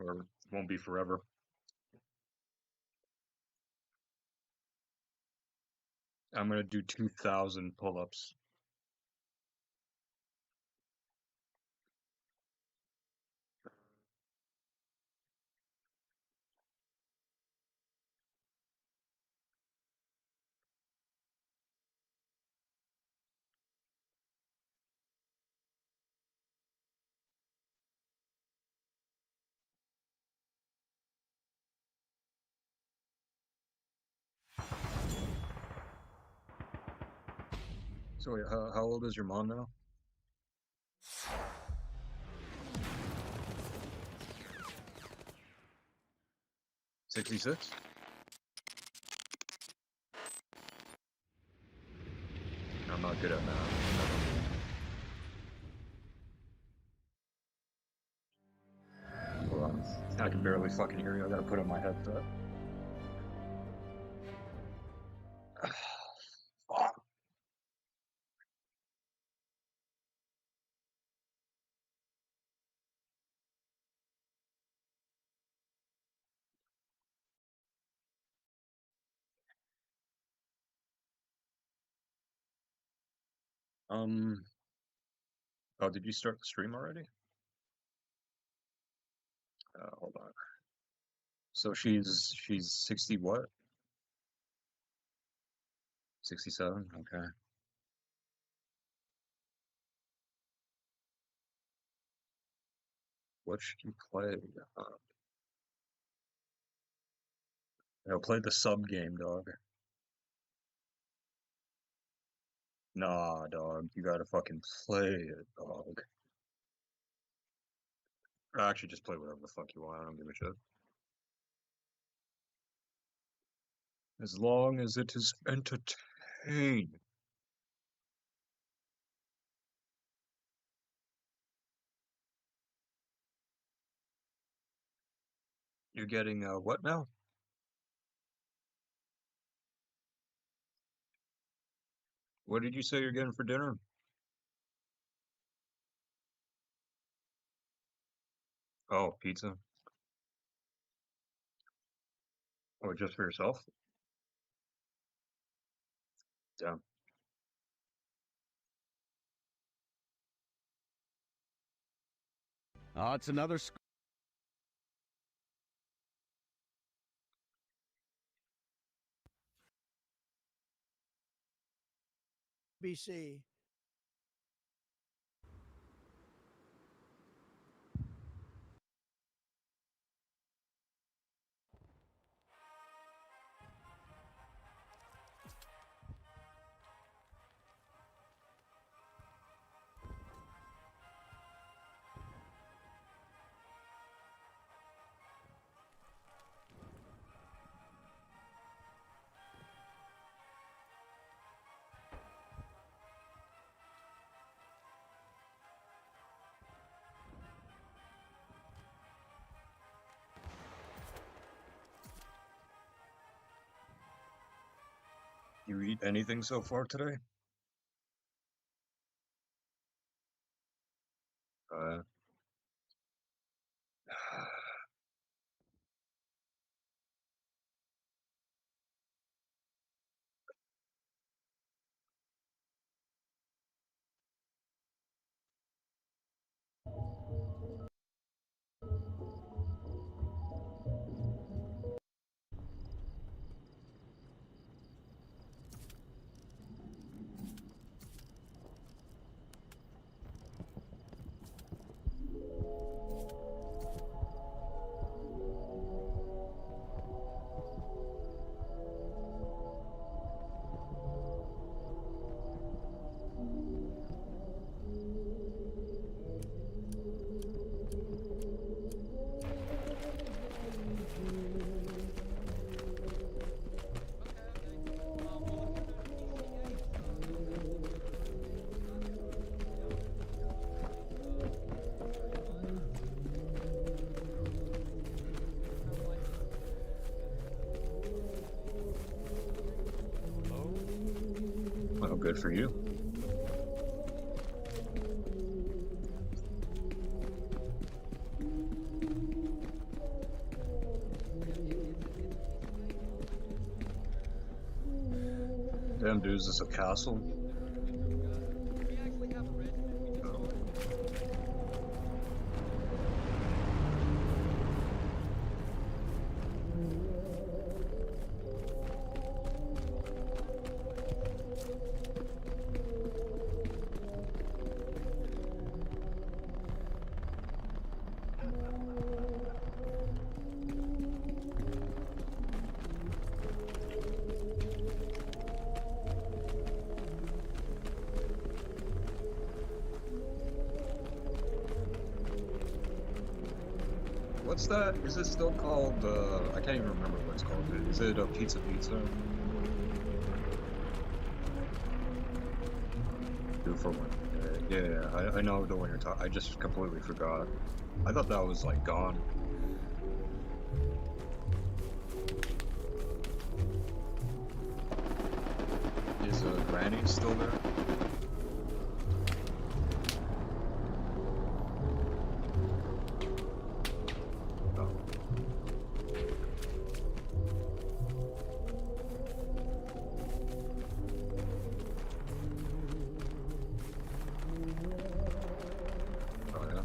or won't be forever. I'm gonna do 2,000 pull-ups. So wait, how old is your mom now? 66? I'm not good at math. Hold on. I can barely fucking hear you. I gotta put on my headset. Fuck. Um, oh, did you start the stream already? Hold on. So she's 60 what? 67? Okay. What should you play? Play the sub game, dog. Nah, dog. You gotta fucking play it, dog. Actually, just play whatever the fuck you want. I don't give a shit. As long as it is entertaining. You're getting what now? What did you say you're getting for dinner? Oh, pizza. Oh, just for yourself? Damn. Oh, it's another BC. You eat anything so far today? Uh, well, good for you. Damn, dude, is this a castle? We actually have a regiment. We just Oh. started. What's that? Is it still called, I can't even remember what it's called, dude. Is it a pizza? Dude, for one. Yeah, I know the one you're talking. I just completely forgot. I thought that was like gone. Is Granny still there? Oh. Oh yeah.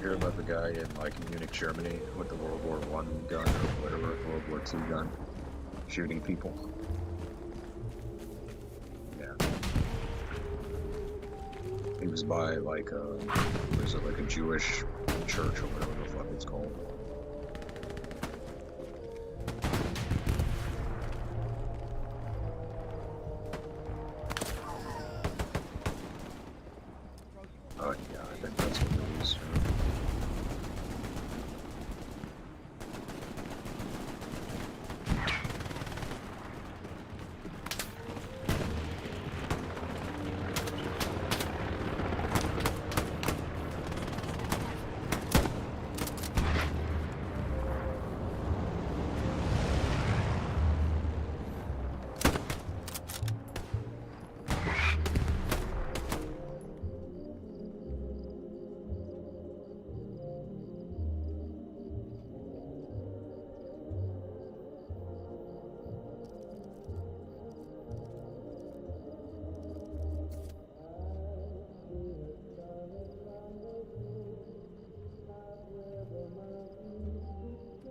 hear about the guy in like Munich, Germany, with the World War One gun or whatever, World War II gun, shooting people? Yeah. He was by like was it like a Jewish church or whatever the fuck it's called? Oh yeah, I think that's what it is.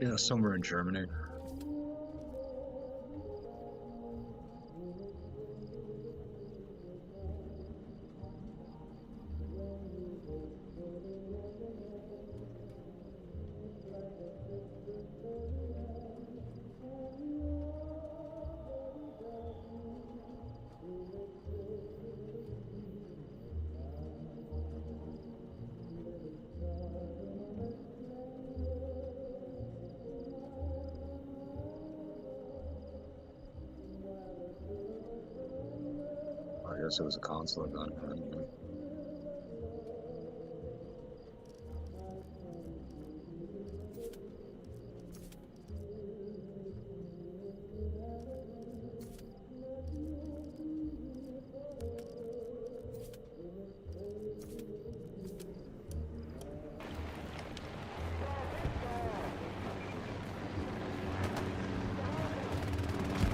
Yeah, somewhere in Germany. I guess it was a consulate gun. I don't know.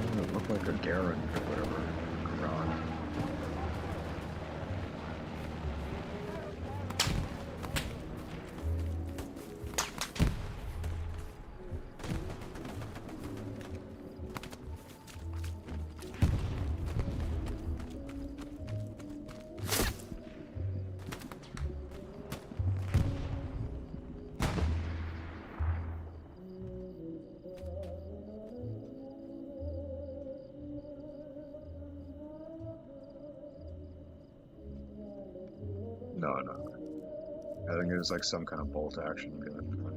Oh, it looked like a Garand or whatever. Garand. No, no. I think it was like some kind of bolt action gun.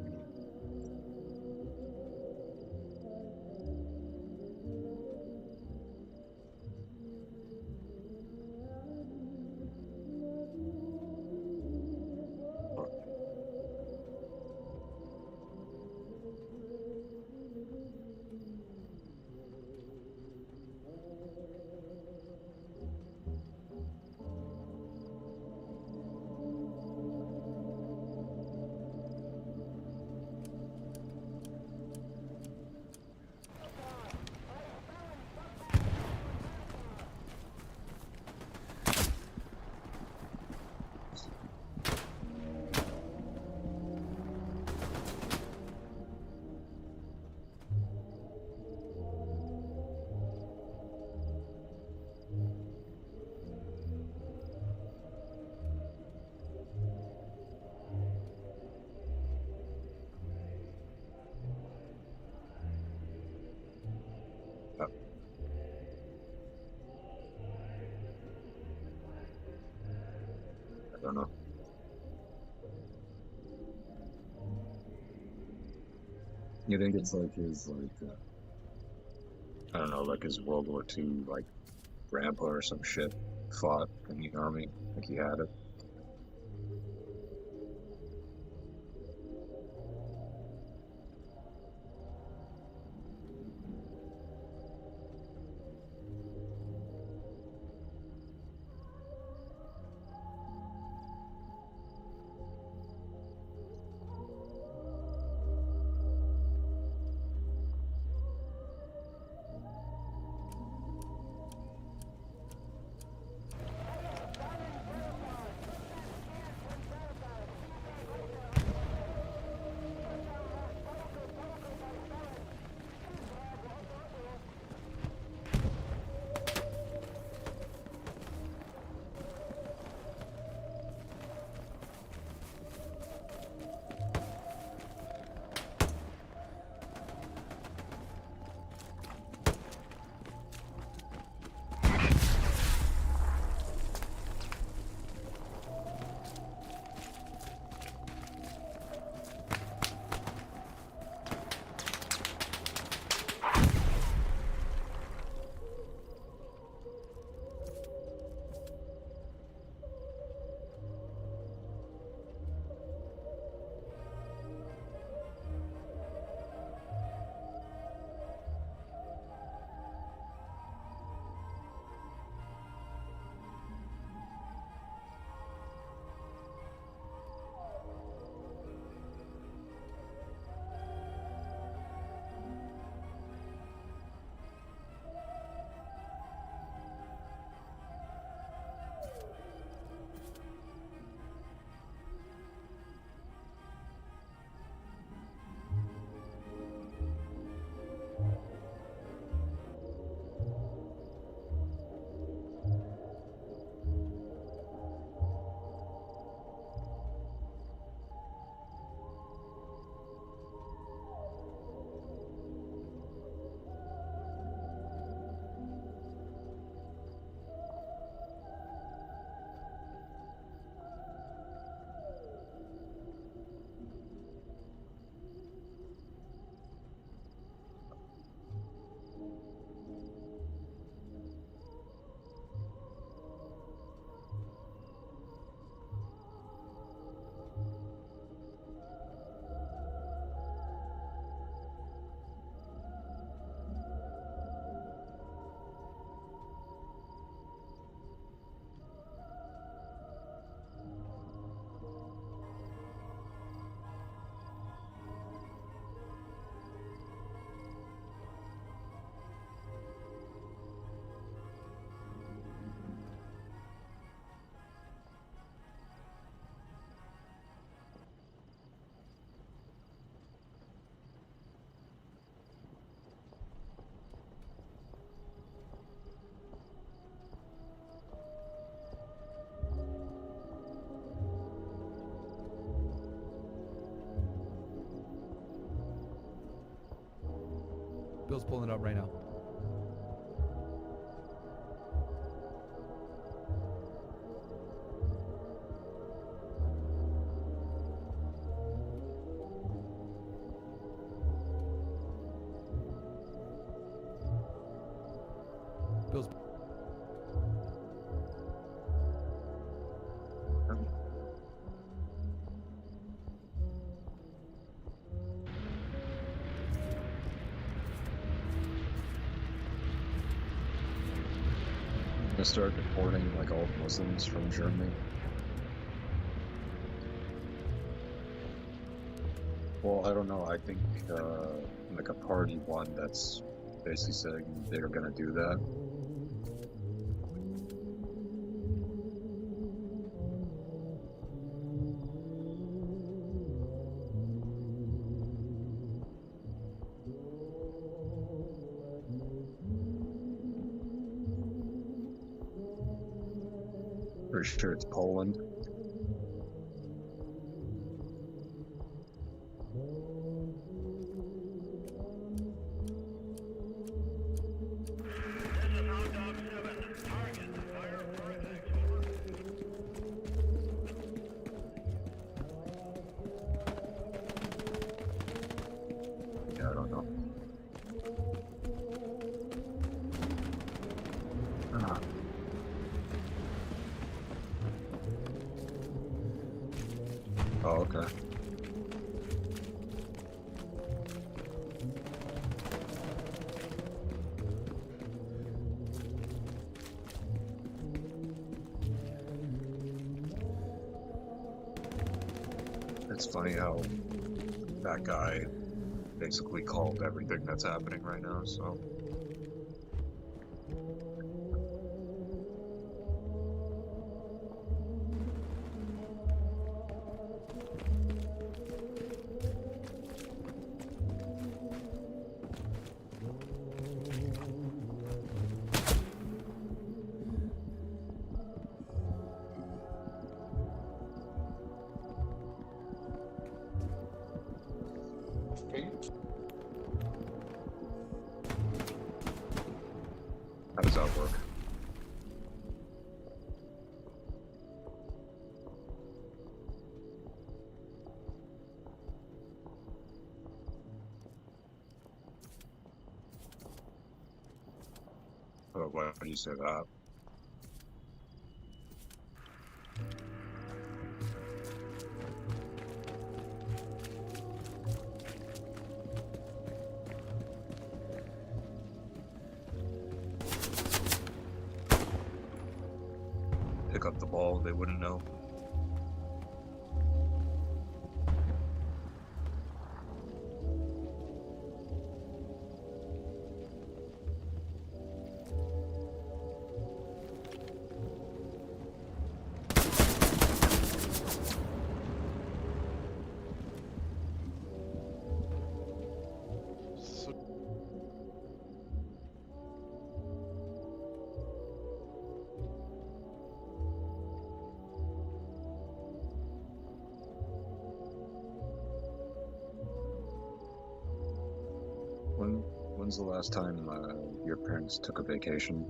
I don't know. You think it's like his I don't know, like his World War II like grandpa or some shit fought in the army? Like he had it. Bill's pulling it up right now. Bill's Gonna start deporting like all Muslims from Germany. Well, I don't know. I think like a party one that's basically saying they're gonna do that. Pretty sure it's Poland. Yeah, I don't know. Ah. Oh, okay. It's funny how that guy basically called everything that's happening right now, so. How does that work? Oh, why do you say that? Pick up the ball, they wouldn't know. When's the last time your parents took a vacation?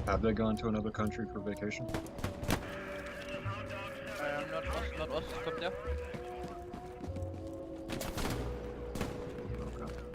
Have they gone to another country for vacation? Not us, kommt der? Okay.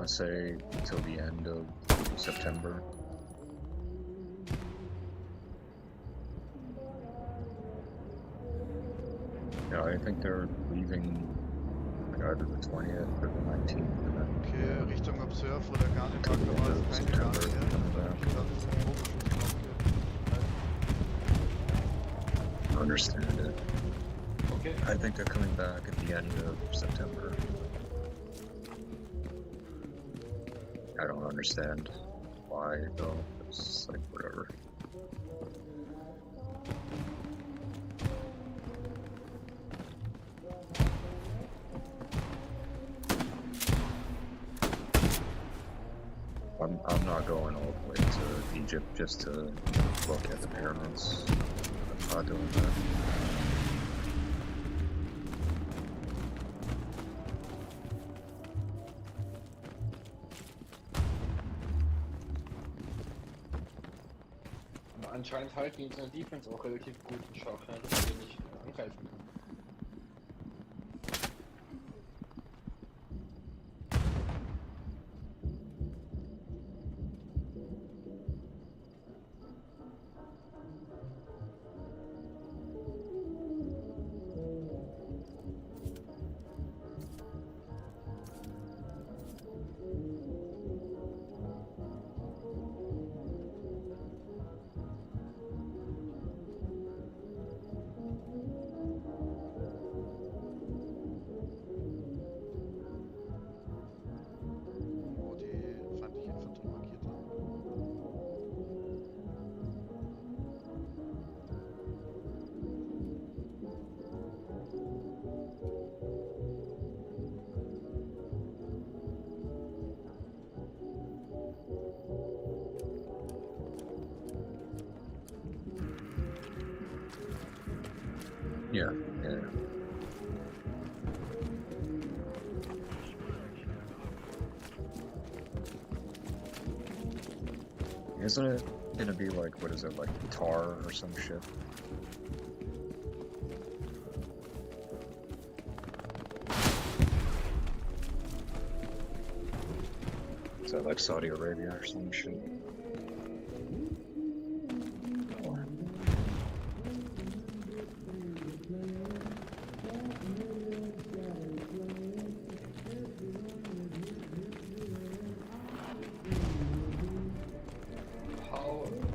want to say till the end of September. Yeah, I think they're leaving like either the 20th or the 19th. And then, Okay, Richtung Observe oder gar nicht till the end Markerweise of keine gar September. nicht mehr. coming Da hab back. ich gedacht, das ist ein Probeschuss drauf. I understand it. Okay. I think they're coming back at the end of September. I don't understand why though. It's like whatever. I'm not going all the way to Egypt just to look at the pyramids. I'm not doing that. Aber anscheinend halten die unsere Defense auch relativ gut in Schach, ja, dass wir nicht angreifen können. Wo die feindliche Infanterie markiert haben. Yeah, yeah. Isn't it gonna be like, what is it, like tar or some shit? Is that like Saudi Arabia or some shit?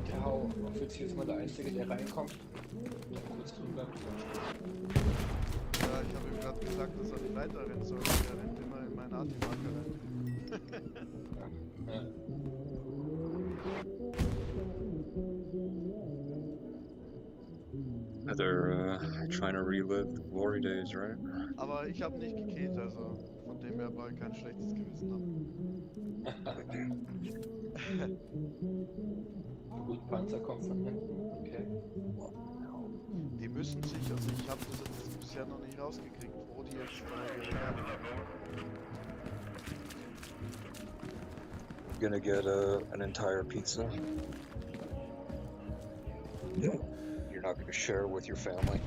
Der Hau-Offizier ist mal der Einzige, der reinkommt. Der kurz drin bleibt. Ja, ich habe ihm gerade gesagt, dass er nicht weiterrennen soll. Er rennt immer in meinen Artimarker rein. Ja. They're trying to relive the glory days, right? Aber ich habe nicht gekillt, also von dem her brauche ich kein schlechtes Gewissen haben. Gut, Panzer kommt von hinten. Okay. Die müssen sich, also ich habe das bisher noch nicht rausgekriegt, wo die jetzt ihre Berge haben. Gonna get an entire pizza. You're not gonna share with your family.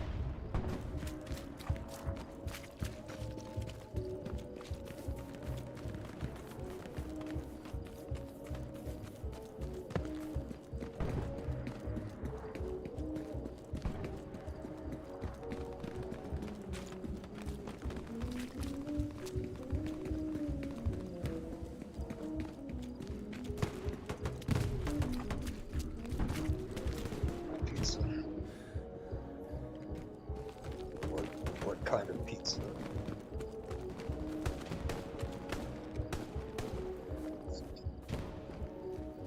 Pizza. What kind of pizza?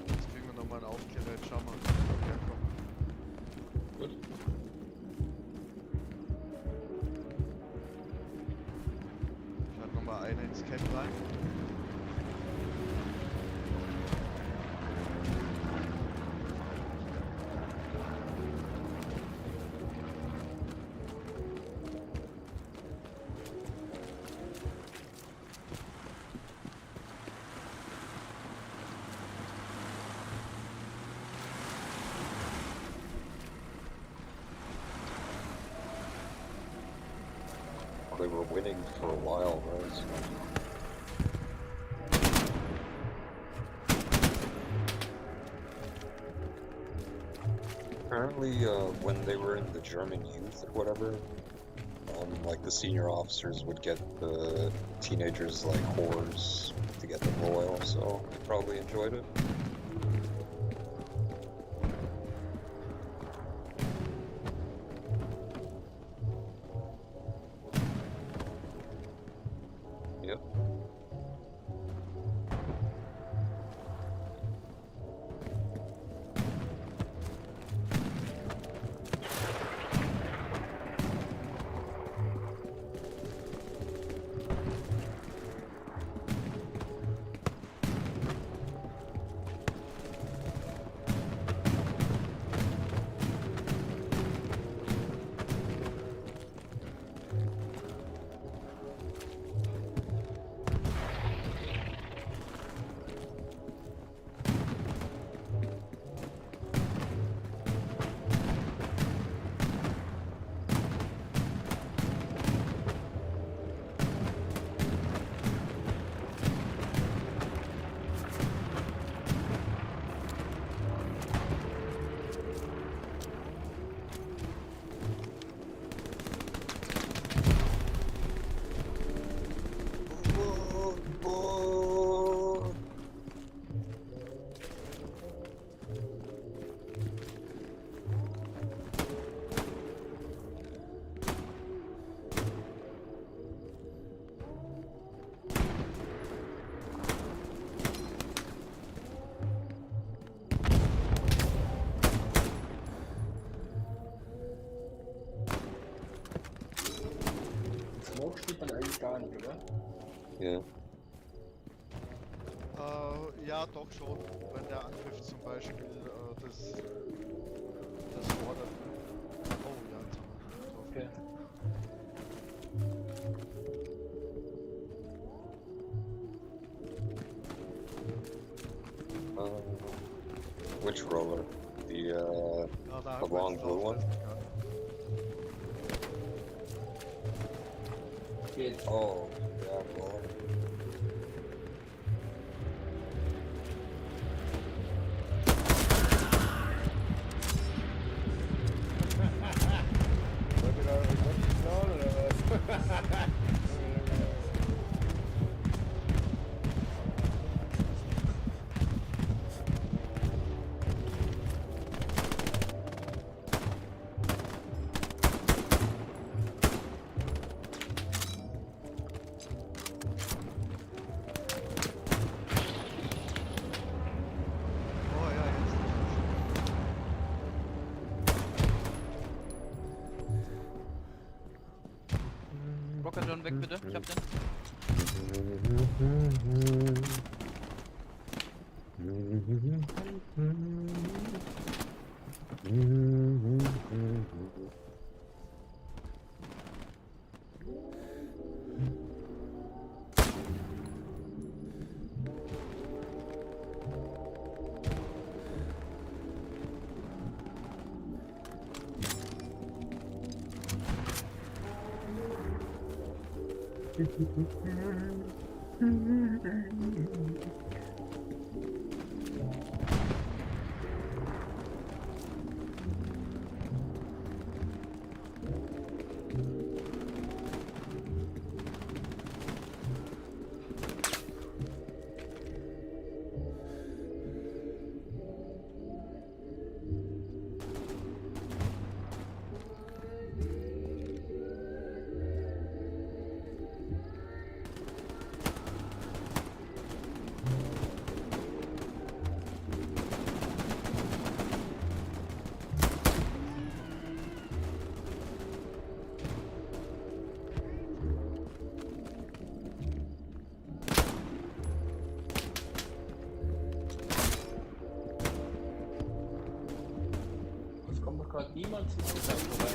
Jetzt kriegen wir nochmal einen Aufklärer, jetzt schauen wir, wo wir herkommen. Gut. Ich halte nochmal eine ins Camp rein. They were winning for a while, right? So apparently, when they were in the German youth or whatever, like the senior officers would get the teenagers like whores to get them loyal, so they probably enjoyed it. Yep. Smoke spielt man eigentlich gar nicht, oder? Ja. Ja, doch schon. Wenn der Angriff zum Beispiel das fordert. Oh ja, jetzt haben wir ihn getroffen. Okay. Which roller? The Ja, da the long blue one? Geht. Oh, yeah, roller. Wollt ihr da irgendwas klauen oder was? Oh ja, jetzt. Rocker John weg bitte, ich hab den. Es kommt doch gerade niemand zum Ausgang vorbei.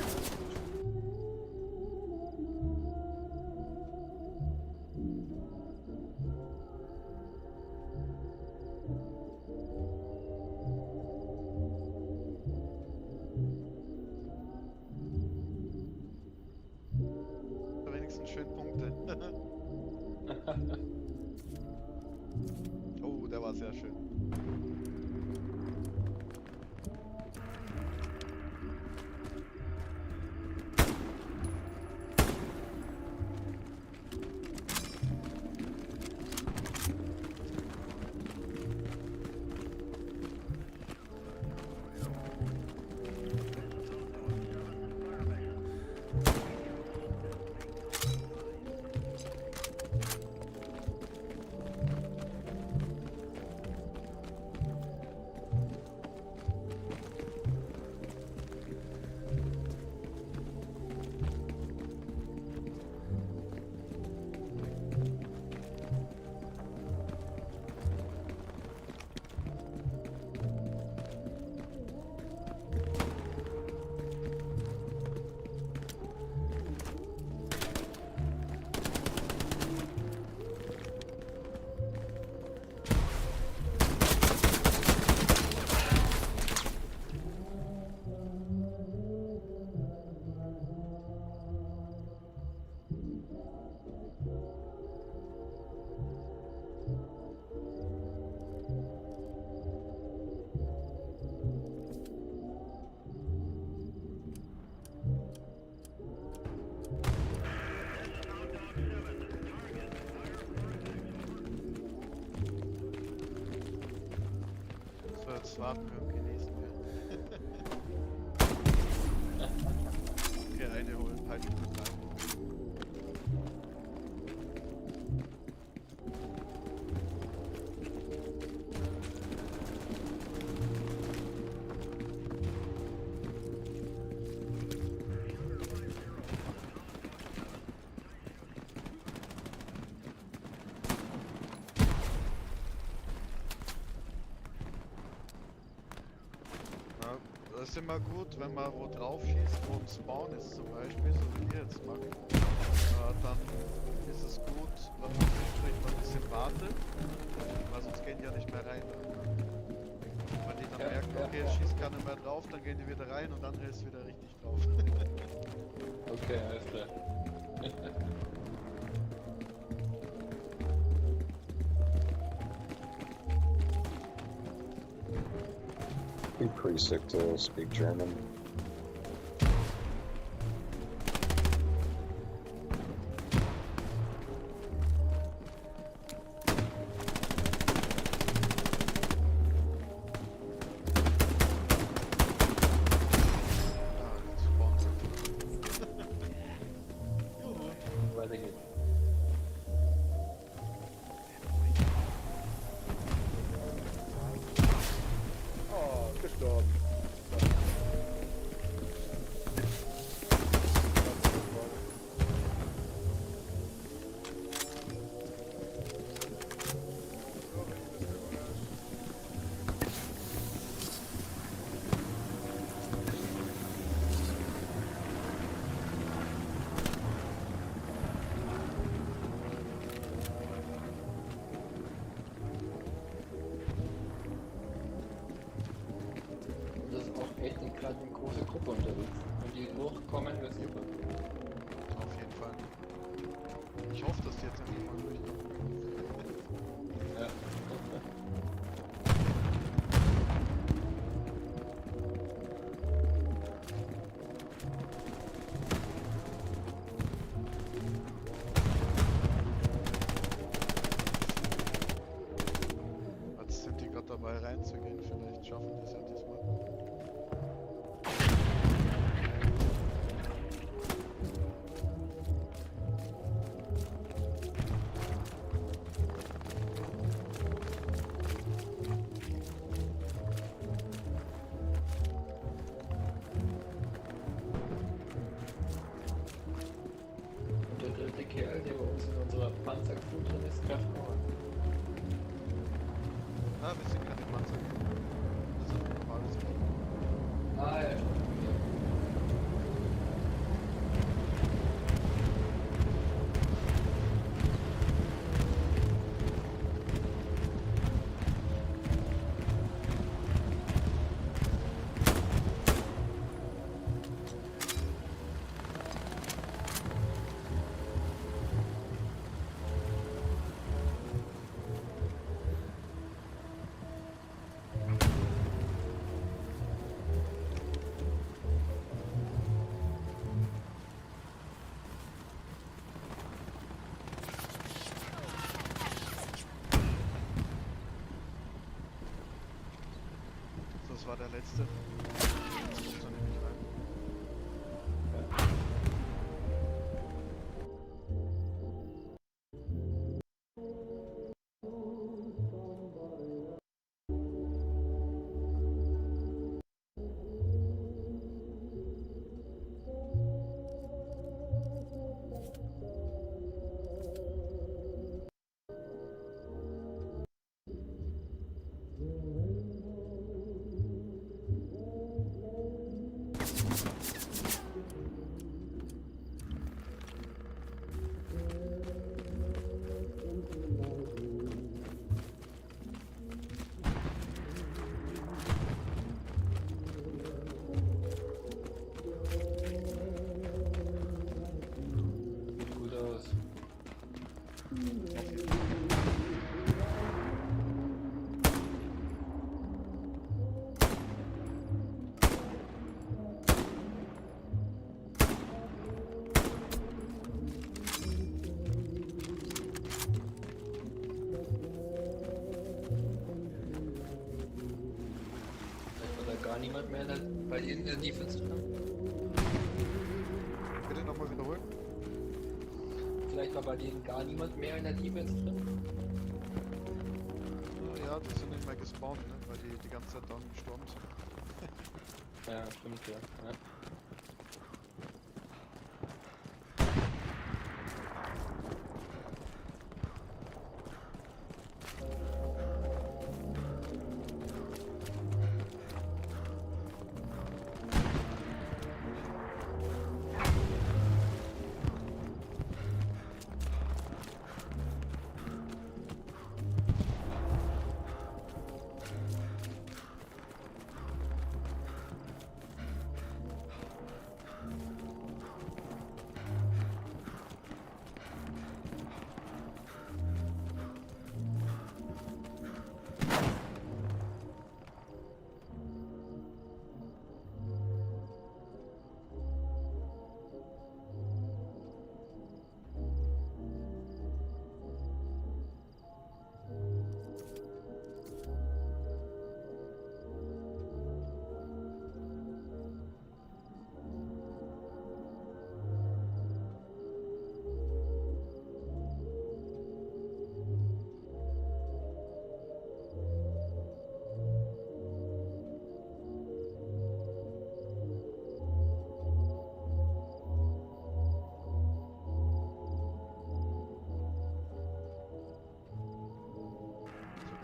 Wenigstens schön Punkte. Oh, der war sehr schön. warten wir am Chinesen. Ja. Okay, eine holen, halt die kurz rein. Ja, das ist immer gut, wenn man wo drauf schießt, wo ein Spawn ist zum Beispiel, so wie wir jetzt machen. Dann ist es gut, wenn man zwischendurch mal ein bisschen wartet, weil sonst gehen die ja nicht mehr rein. Wenn die dann merken, okay, jetzt schießt keiner mehr drauf, dann gehen die wieder rein und dann hältst du wieder richtig drauf. Okay, alles klar. Be pretty sick to speak German. Ah, jetzt spawnt er. Juhu. Weiter geht's. Oh, gestorben. Das ist auch echt gerade eine große Gruppe unterwegs. Wenn die durchkommen, wird super. Auf jeden Fall. Ich hoffe, dass die jetzt endlich mal durchkommen. Ja. Jetzt sind die gerade dabei reinzugehen, vielleicht schaffen die es ja diesmal. Und der dritte Kerl, der bei uns in unserer Panzercrew drin ist, greift noch an. Ah, wir sind keine Panzer. Das ist ein normales Ding. Ah, ja, stimmt. Das war der letzte. Jetzt kommt er nämlich rein. Sieht gut aus. niemand mehr bei dir in der Defense drin? Bitte nochmal wiederholen. Vielleicht war bei denen gar niemand mehr in der Defense drin? Ja, die sind nicht mehr gespawnt, ne? Weil die ganze Zeit down gestorben sind. Ja, stimmt, ja. Ja.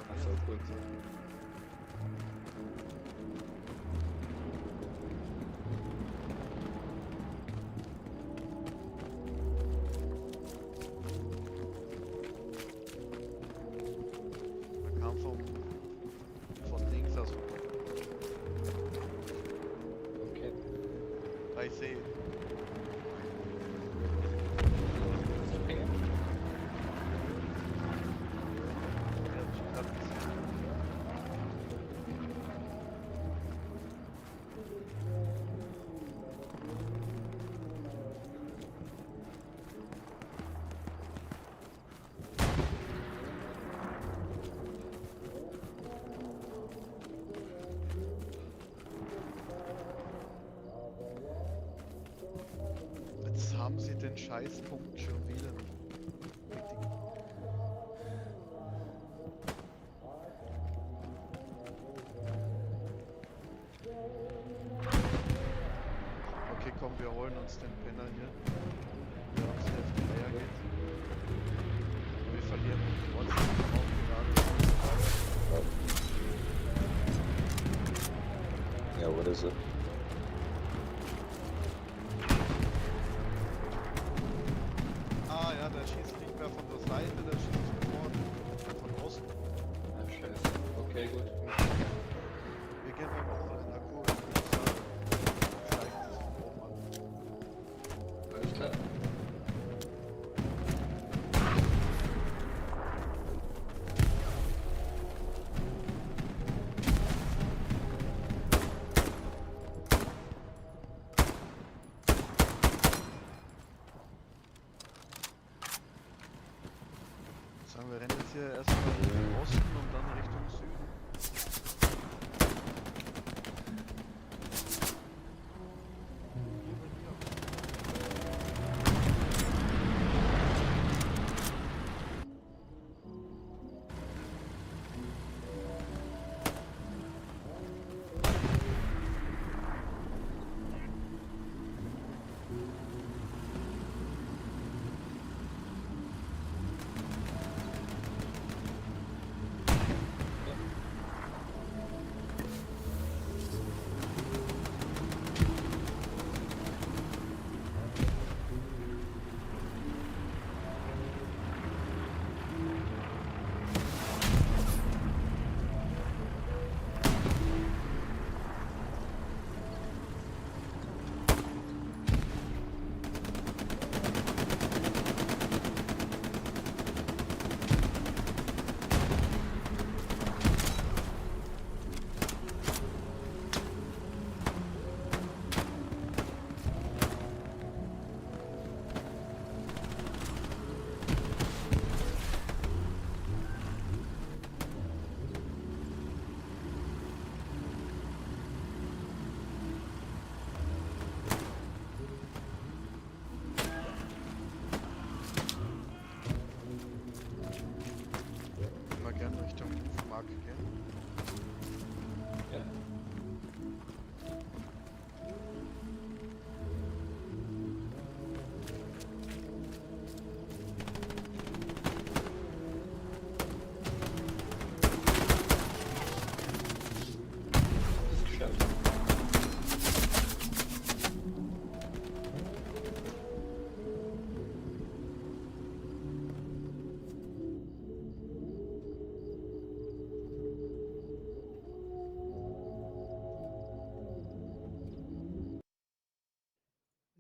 Ach so, cool. Da kam von links aus. Okay. I see. Ist okay. Ja, ich hab gesehen. Jetzt haben sie den Scheißpunkt schon wieder nicht. Richtig. Okay, komm, wir holen uns den Penner hier. Der uns jetzt die Eier geht. Wir verlieren trotzdem auch gerade. Yeah, what is it? Ah ja, der schießt nicht mehr von der Seite, der schießt von außen. Ja, scheiße. Okay, gut. Wir gehen mal noch in der Kurve. Zeigt es von oben an. Alles klar. Sagen wir rennen jetzt hier erstmal Richtung Osten und dann Richtung Süden.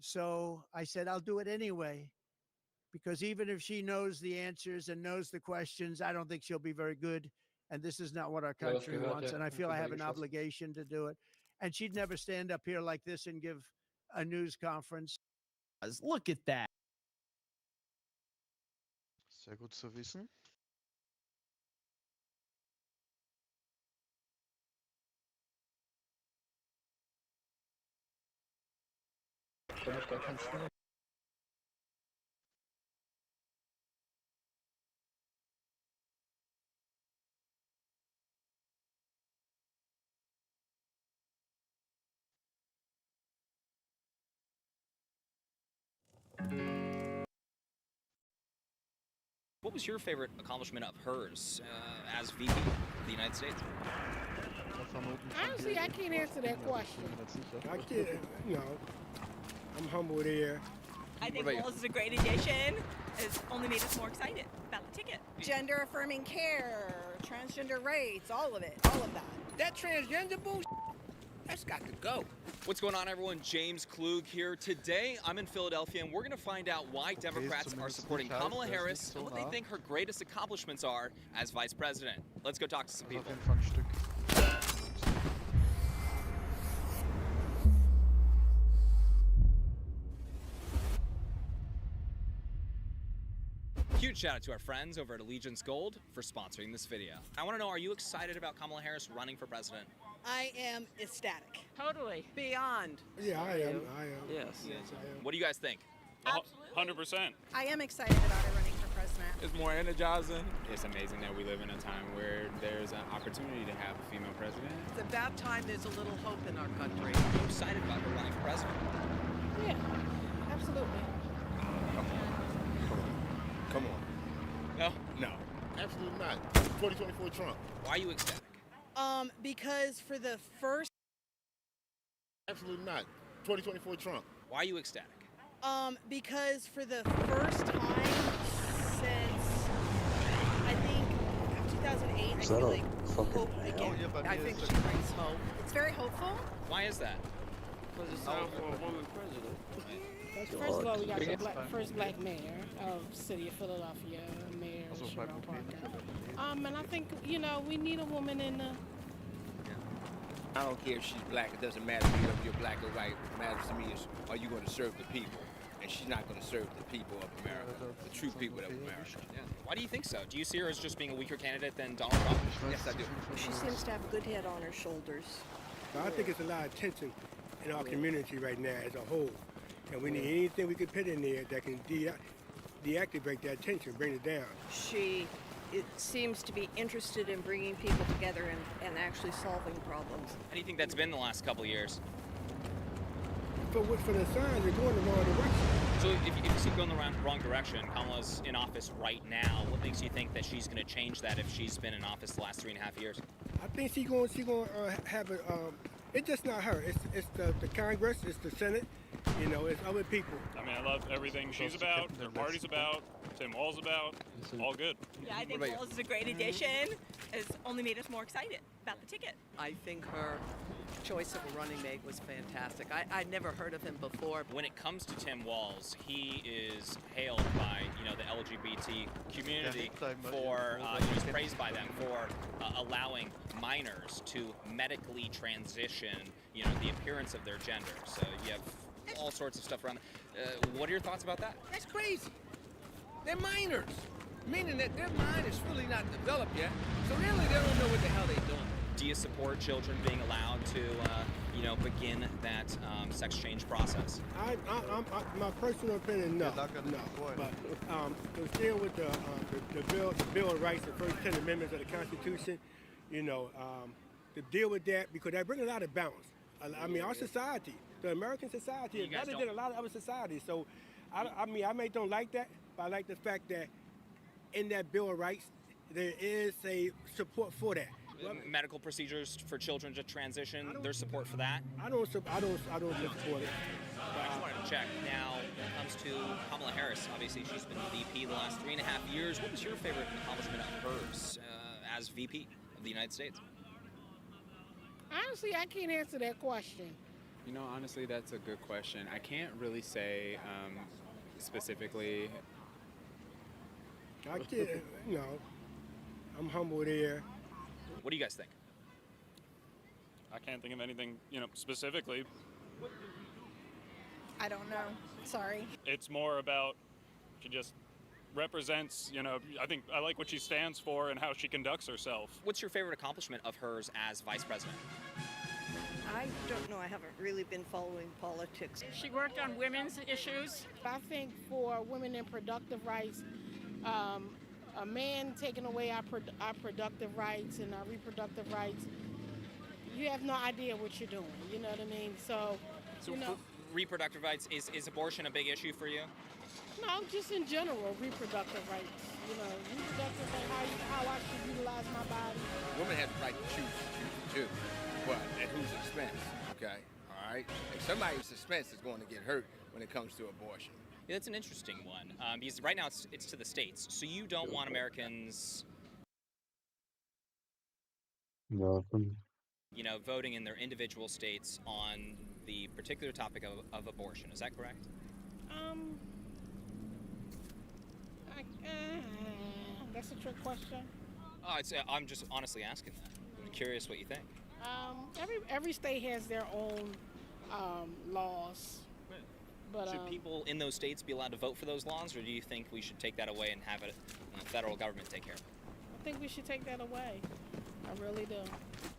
So I said, I'll do it anyway, because even if she knows the answers and knows the questions, I don't think she'll be very good. And this is not what our Ja, was country gehört, wants. ja. And I feel I have an Vorbeigeschossen. obligation to do it. And she'd never stand up here like this and give a news conference. Look at that. Sehr gut zu wissen. Kann ich gar keinen Schnee. What was your favorite accomplishment of hers as VP of the United States? Honestly, I can't answer that question. I can't, I'm humble there. I think Walls is a great addition. It's only made us more excited about the ticket. Gender affirming care, transgender rights, all of it, all of that. That transgender bullshit, that's got to go. What's going on, everyone? James Klug here. Today, I'm in Philadelphia, and we're going to find out why Democrats are supporting Kamala Harris and what they think her greatest accomplishments are as vice president. Let's go talk to some people. Huge shout out to our friends over at Allegiance Gold for sponsoring this video. I want to know, are you excited about Kamala Harris running for president? I am ecstatic. Totally. Beyond. Yeah, I am. Yes. Yes, I am. What do you guys think? 100%. I am excited about her running for president. It's more energizing. It's amazing that we live in a time where there's an opportunity to have a female president. It's about time there's a little hope in our country. Are you excited about her running for president? Yeah, absolutely. Come on. No? No. Absolutely not. 2024 Trump. Why are you ecstatic? Because for the first, Absolutely not. 2024 Trump. Why are you ecstatic? because for the first time since I think 2008, I Is feel that a like fucking hope man? again. I think she brings hope. It's very hopeful. Why is that? Because it's time for a woman president. First of all, we got Yeah. the first black mayor of City of Philadelphia, Mayor Cheryl Parker. And I think, we need a woman in the... I don't care if she's black. It doesn't matter to me if you're black or white. What matters to me is, are you going to serve the people? And she's not going to serve the people of America, the true people of America. Yeah. Why do you think so? Do you see her as just being a weaker candidate than Donald Trump? Yes, I do. She seems to have a good head on her shoulders. So I think it's a lot of tension in our community right now as a whole. And we need anything we can put in there that can deactivate that tension, bring it down. It seems to be interested in bringing people together and actually solving problems. How do you think that's been the last couple of years? For the signs, they're going the wrong direction. So if you see going the wrong direction, Kamala's in office right now, what makes you think that she's going to change that if she's been in office the last 3.5 years? I think she's going to have a. It's just not her. It's the Congress. It's the Senate. It's other people. I mean, I love everything she's about, her party's about, Tim Walz about, all good. Yeah, I think Walls is a great addition. It's only made us more excited about the ticket. I think her choice of a running mate was fantastic. I'd never heard of him before. When it comes to Tim Walz, he is hailed by the LGBT community for he's praised by them for allowing minors to medically transition the appearance of their gender. So you have all sorts of stuff around. What are your thoughts about that? That's crazy. They're minors, meaning that their mind is really not developed yet. So really, they don't know what the hell they're doing. Do you support children being allowed to, begin that sex change process? My personal opinion, no. But to deal with the Bill of Rights, the first 10 amendments of the Constitution, to deal with that, because that brings a lot of balance. I mean, our society, the American society, is better than a lot of other societies. So, I may don't like that, but I like the fact that in that Bill of Rights, there is a support for that. Medical procedures for children to transition, there's support for that? I don't support it. I just wanted to check. Now, when it comes to Kamala Harris, obviously she's been VP the last 3.5 years. What was your favorite accomplishment of hers as VP of the United States? Honestly, I can't answer that question. You know, honestly, that's a good question. I can't really say specifically. I can't, I'm humble there. What do you guys think? I can't think of anything, specifically. I don't know. Sorry. It's more about she just represents, I think I like what she stands for and how she conducts herself. What's your favorite accomplishment of hers as vice president? I don't know. I haven't really been following politics. She worked on women's issues. I think for women in productive rights, a man taking away our productive rights and our reproductive rights, you have no idea what you're doing. You know what I mean? So for reproductive rights, is abortion a big issue for you? No, just in general, reproductive rights. Reproductive rights, how I should utilize my body. Women have the right to choose too, but at whose expense? Okay, all right. And somebody's expense is going to get hurt when it comes to abortion. Yeah, that's an interesting one because right now it's to the states, so you don't want Americans, voting in their individual states on the particular topic of abortion. Is that correct? That's a trick question. I'm just honestly asking that. I'm curious what you think. Every state has their own laws. But, should people in those states be allowed to vote for those laws, or do you think we should take that away and have it the federal government take care of it? I think we should take that away. I really do.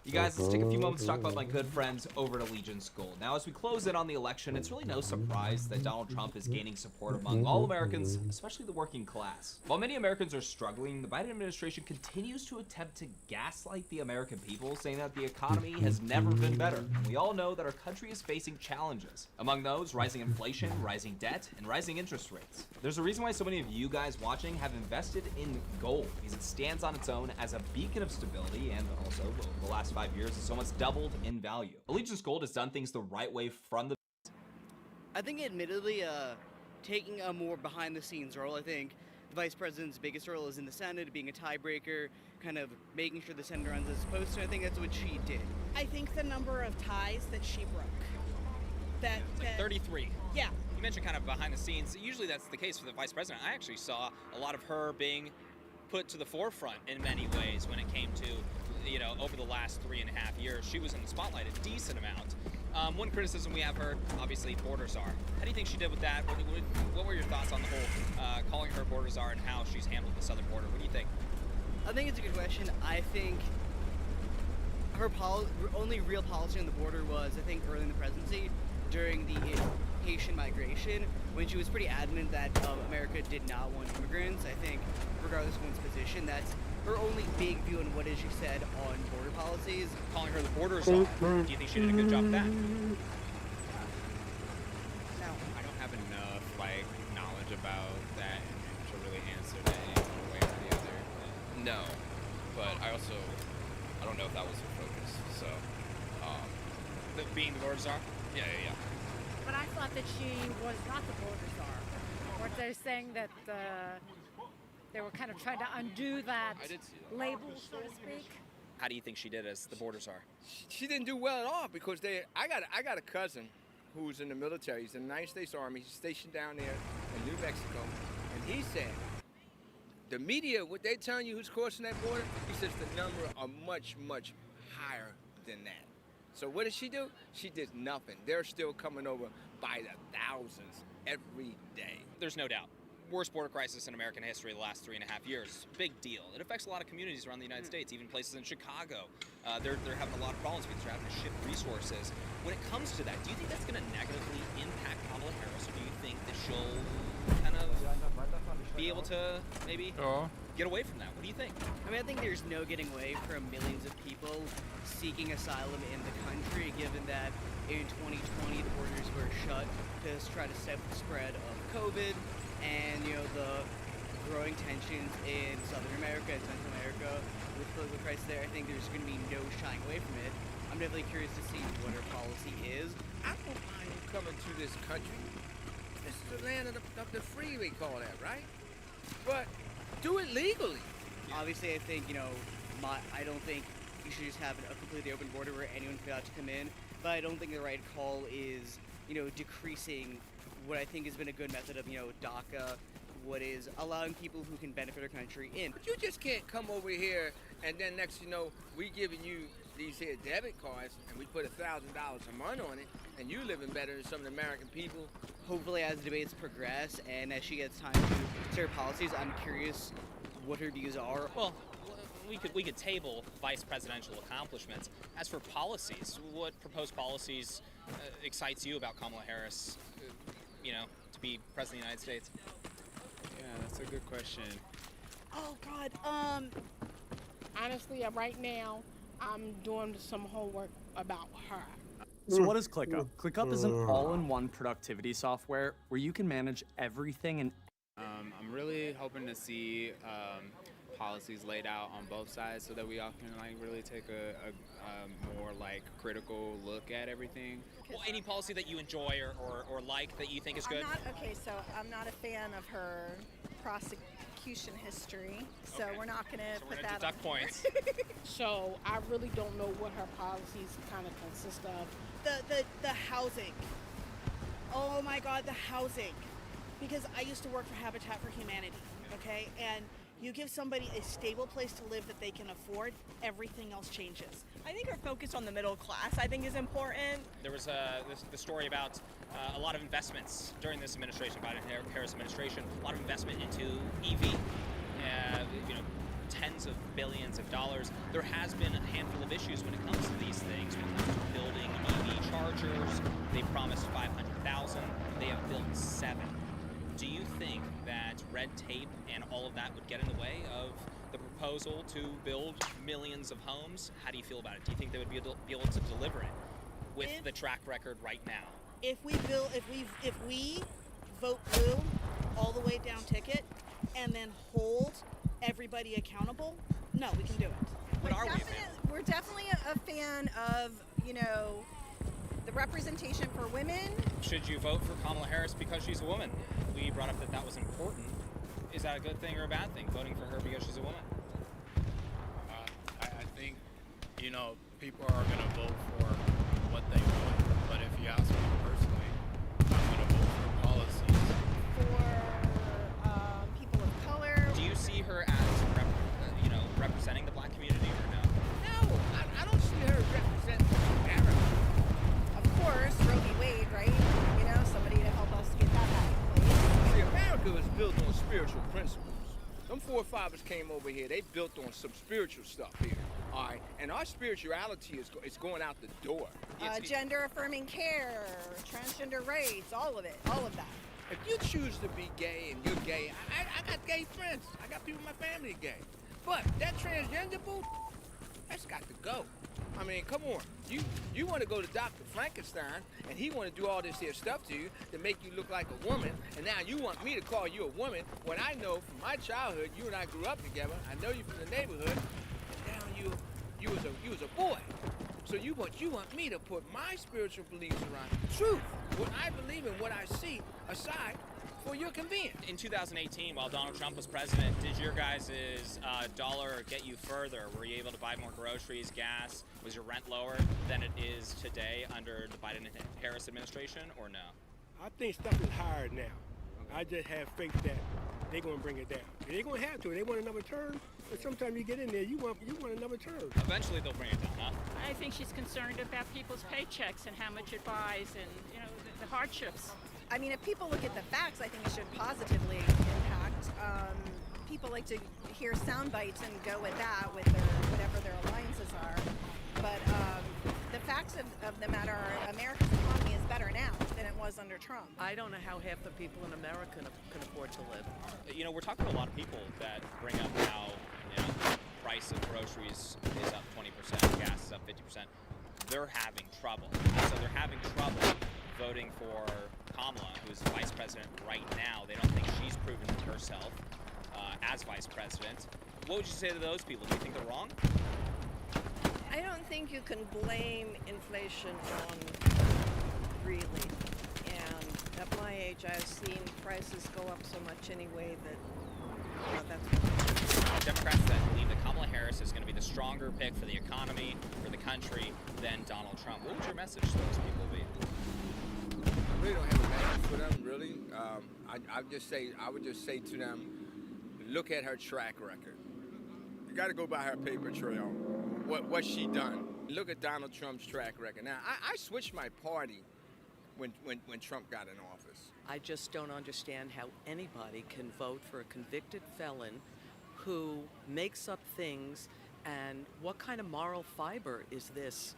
You guys, let's take a few moments to talk about my good friends over at Allegiance Gold. Now, as we close in on the election, it's really no surprise that Donald Trump is gaining support among all Americans, especially the working class. While many Americans are struggling, the Biden administration continues to attempt to gaslight the American people, saying that the economy has never been better. And we all know that our country is facing challenges. Among those, rising inflation, rising debt, and rising interest rates. There's a reason why so many of you guys watching have invested in gold, because it stands on its own as a beacon of stability, and also, over the last 5 years, it's almost doubled in value. Allegiance Gold has done things the right way from the... I think admittedly, taking a more behind-the-scenes role, I think the vice president's biggest role is in the Senate, being a tiebreaker, kind of making sure the Senate runs as supposed to. I think that's what she did. I think the number of ties that she broke. That 33. Yeah. You mentioned kind of behind the scenes. Usually that's the case for the vice president. I actually saw a lot of her being put to the forefront in many ways when it came to, over the last 3.5 years. She was in the spotlight a decent amount. One criticism we have heard, obviously, border czar. How do you think she did with that? What were your thoughts on the whole calling her border czar and how she's handled the southern border? What do you think? I think it's a good question. I think her only real policy on the border was, I think, early in the presidency, during the Haitian migration, when she was pretty adamant that America did not want immigrants. I think, regardless of one's position, that's her only big view on what is she said on border policies. Calling her the border czar. Do you think she did a good job of that? No. I don't have enough knowledge about that to really answer that in one way or the other. No, but I don't know if that was her focus. So, being the border czar? Yeah. But I thought that she was not the border czar. Weren't they saying that they were kind of trying to undo that label, so to speak? How do you think she did as the border czar? She didn't do well at all because I got a cousin who's in the military. He's in the United States Army. He's stationed down there in New Mexico, and he said the media, what they telling you who's crossing that border, he says the number are much higher than that. So what did she do? She did nothing. They're still coming over by the thousands every day. There's no doubt. Worst border crisis in American history the last 3.5 years. Big deal. It affects a lot of communities around the United States, even places in Chicago. They're having a lot of problems because they're having to ship resources. When it comes to that, do you think that's going to negatively impact Kamala Harris, or do you think that she'll kind of be able to maybe get away from that? What do you think? I mean, I think there's no getting away from millions of people seeking asylum in the country, given that in 2020 the borders were shut to try to stop the spread of COVID, and the growing tensions in Southern America and Central America with political crisis there. I think there's going to be no shying away from it. I'm definitely curious to see what her policy is. I don't mind you coming to this country. This is the land of the free, we call that, right? But do it legally. Obviously, I think, I don't think you should just have a completely open border where anyone can be allowed to come in. but I don't think the right call is, decreasing what I think has been a good method of, DACA, what is allowing people who can benefit our country in. But you just can't come over here and then next you know, we giving you these here debit cards and we put $1,000 a month on it and you living better than some of the American people. Hopefully as debates progress and as she gets time to share policies, I'm curious what her views are. Well, we could table vice presidential accomplishments. As for policies, what proposed policies excites you about Kamala Harris, to be president of the United States? Yeah, that's a good question. Oh God. Honestly, right now, I'm doing some homework about her. So what is ClickUp? ClickUp is an all-in-one productivity software where you can manage everything and I'm really hoping to see policies laid out on both sides so that we all can really take a more critical look at everything. Well, any policy that you enjoy or like that you think is good? I'm not a fan of her prosecution history, so we're not going to put that deduct on. points. So I really don't know what her policies kind of consist of. The housing. Oh my God, the housing. Because I used to work for Habitat for Humanity, okay? And you give somebody a stable place to live that they can afford, everything else changes. I think our focus on the middle class, I think, is important. There was the story about a lot of investments during this administration, Biden-Harris administration, a lot of investment into EV, tens of billions of dollars. There has been a handful of issues when it comes to these things, when it comes to building EV chargers. They promised 500,000, they have built 7. Do you think that red tape and all of that would get in the way of the proposal to build millions of homes? How do you feel about it? Do you think they would be able to deliver it with the track record right now? If we vote blue all the way down ticket and then hold everybody accountable, no, we can do it. What are we a fan? We're definitely a fan of, the representation for women. Should you vote for Kamala Harris because she's a woman? We brought up that was important. Is that a good thing or a bad thing, voting for her because she's a woman? I think, people are going to vote for what they want. But if you ask me personally, I'm going to vote for policies. For people of color. Do you see her as, representing the black community or no? No, I don't see her representing America. Of course, Roe v. Wade, right? Somebody to help us get that back in place. See, America was built on spiritual principles. Them forefathers came over here, they built on some spiritual stuff here, all right? And our spirituality is going out the door. Gender affirming care, transgender rights, all of that. If you choose to be gay and you're gay, I got gay friends. I got people in my family gay. But that transgender bull, that's got to go. I mean, come on. You want to go to Dr. Frankenstein, and he want to do all this here stuff to you to make you look like a woman, and now you want me to call you a woman when I know from my childhood, you and I grew up together, I know you from the neighborhood, and now you was a boy. So you want me to put my spiritual beliefs around the truth, what I believe and what I see, aside for your convenience. In 2018, while Donald Trump was president, did your guys' dollar get you further? Were you able to buy more groceries, gas? Was your rent lower than it is today under the Biden-Harris administration, or no? I think stuff is higher now. I just have faith that they're going to bring it down. They're going to have to. They want another term, but sometimes you get in there, you want another term. Eventually they'll bring it down, huh? I think she's concerned about people's paychecks and how much it buys and, the hardships. I mean, if people look at the facts, I think it should positively impact. People like to hear sound bites and go with that, with whatever their alliances are. But the facts of the matter are America's economy is better now than it was under Trump. I don't know how half the people in America can afford to live. We're talking to a lot of people that bring up how, price of groceries is up 20%, gas is up 50%. They're having trouble. So they're having trouble voting for Kamala, who's vice president right now. They don't think she's proven herself as vice president. What would you say to those people? Do you think they're wrong? I don't think you can blame inflation on really. And at my age, I've seen prices go up so much anyway that that's. Democrats that believe that Kamala Harris is going to be the stronger pick for the economy, for the country than Donald Trump. What would your message to those people be? I really don't have a message for them, really. I would just say to them, look at her track record. You got to go by her paper trail. What she done. Look at Donald Trump's track record. Now, I switched my party when Trump got in office. I just don't understand how anybody can vote for a convicted felon who makes up things, and what kind of moral fiber is this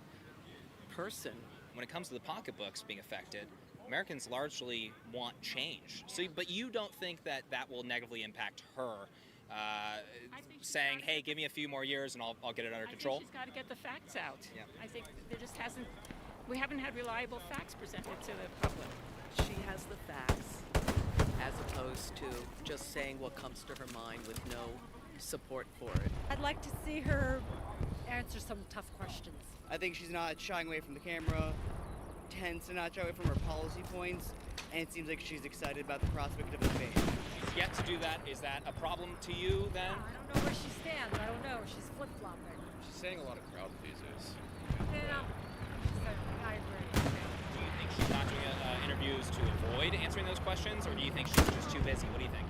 person? When it comes to the pocketbooks being affected, Americans largely want change. So, but you don't think that that will negatively impact her, saying, "Hey, give me a few more years and I'll get it under control"? I think she's got to get the facts out. Yeah. I think there just hasn't. We haven't had reliable facts presented to the public. She has the facts, as opposed to just saying what comes to her mind with no support for it. I'd like to see her answer some tough questions. I think she's not shying away from the camera, tends to not shy away from her policy points, and it seems like she's excited about the prospect of a debate. She's yet to do that. Is that a problem to you then? I don't know where she stands. I don't know. She's flip-flopping. She's saying a lot of crowd pleasers. Yeah, I agree. Do you think she's not doing interviews to avoid answering those questions, or do you think she's just too busy? What do you think?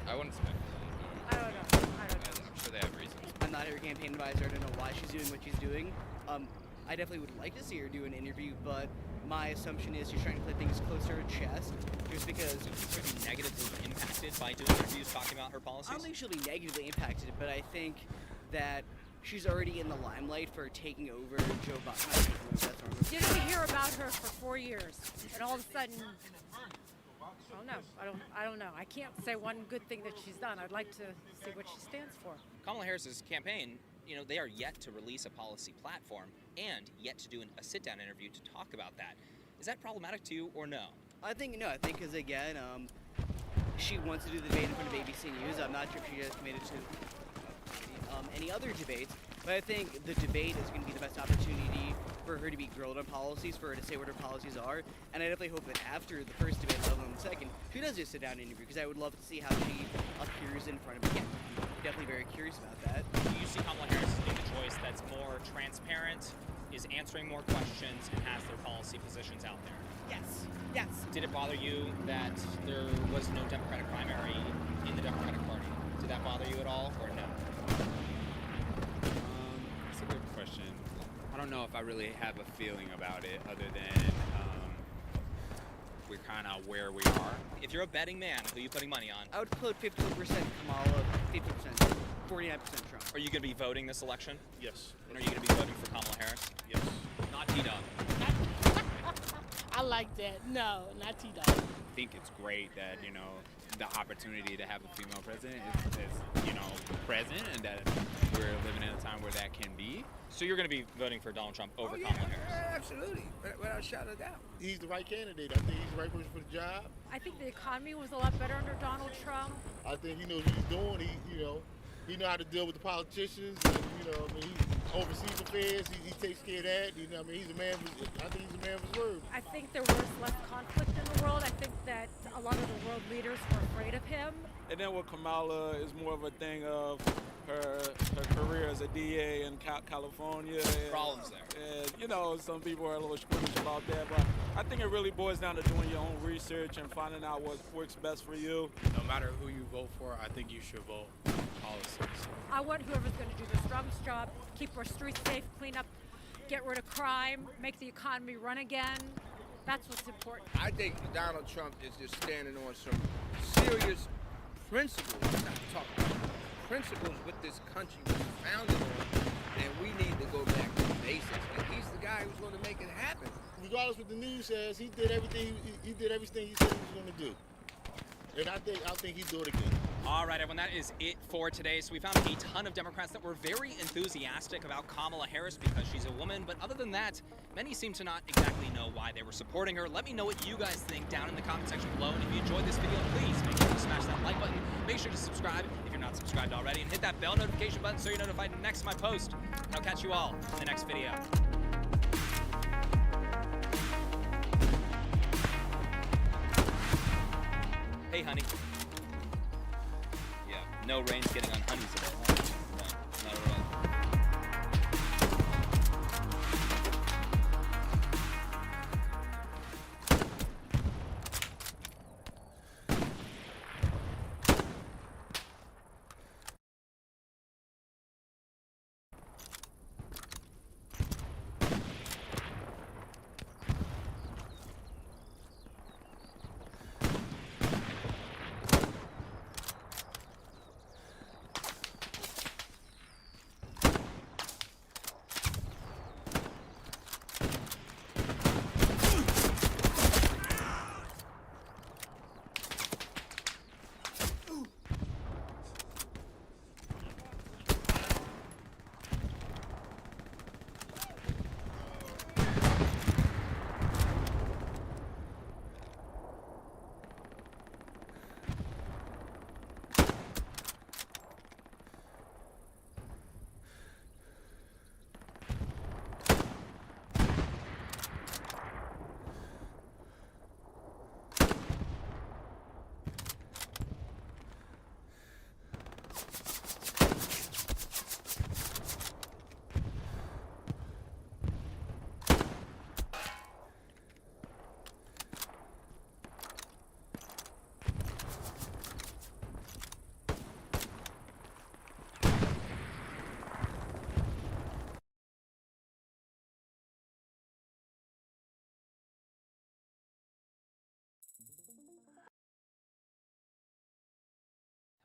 I wouldn't speculate. I don't know. I'm sure they have reasons. I'm not her campaign advisor. I don't know why she's doing what she's doing. I definitely would like to see her do an interview, but my assumption is she's trying to play things close to her chest, just because... She'll be negatively impacted by doing interviews talking about her policies? I don't think she'll be negatively impacted, but I think that she's already in the limelight for taking over Joe Biden. Didn't we hear about her for 4 years, and all of a sudden, I don't know. I don't know. I can't say one good thing that she's done. I'd like to see what she stands for. Kamala Harris's campaign, you know, they are yet to release a policy platform and yet to do a sit-down interview to talk about that. Is that problematic to you or no? I think no. I think because again, she wants to do the debate in front of ABC News. I'm not sure if she has committed to any other debates, but I think the debate is going to be the best opportunity for her to be grilled on policies, for her to say what her policies are, and I definitely hope that after the first debate, let alone the second, she does just sit down and interview, because I would love to see how she appears in front of me. I'm definitely very curious about that. Do you see Kamala Harris as being the choice that's more transparent, is answering more questions, and has their policy positions out there? Yes. Yes. Did it bother you that there was no Democratic primary in the Democratic Party? Did that bother you at all, or no? That's a good question. I don't know if I really have a feeling about it, other than we're kind of where we are. If you're a betting man, who are you putting money on? I would put 50% Kamala, 50%, 49% Trump. Are you going to be voting this election? Yes. And are you going to be voting for Kamala Harris? Yes. Not T-Dog. I like that. No, not T-Dog. I think it's great that, you know, the opportunity to have a female president is, you know, present, and that we're living in a time where that can be. So you're going to be voting for Donald Trump over Kamala Harris? Absolutely, without a shadow of doubt. He's the right candidate. I think he's the right person for the job. I think the economy was a lot better under Donald Trump. I think he knows what he's doing. He know how to deal with the politicians. And, he oversees affairs. He takes care of that. I think he's a man of his word. I think there was less conflict in the world. I think that a lot of the world leaders were afraid of him. And then with Kamala, is more of a thing of her career as a DA in California. Problems there. And, some people are a little squeamish about that, but I think it really boils down to doing your own research and finding out what works best for you. No matter who you vote for, I think you should vote policies. I want whoever's going to do the strongest job, keep our streets safe, clean up, get rid of crime, make the economy run again. That's what's important. I think Donald Trump is just standing on some serious principles, not talking about principles what this country was founded on, and we need to go back to the basics. And he's the guy who's going to make it happen. Regardless what the news says, he did everything. He did everything he said he was going to do, and I think he'd do it again. All right, everyone, that is it for today. So we found a ton of Democrats that were very enthusiastic about Kamala Harris because she's a woman. But other than that, many seem to not exactly know why they were supporting her. Let me know what you guys think down in the comment section below. And if you enjoyed this video, please make sure to smash that like button. Make sure to subscribe if you're not subscribed already. And hit that bell notification button so you're notified next time I post. And I'll catch you all in the next video. Hey, honey. No rain's getting on honey's. No, not at all.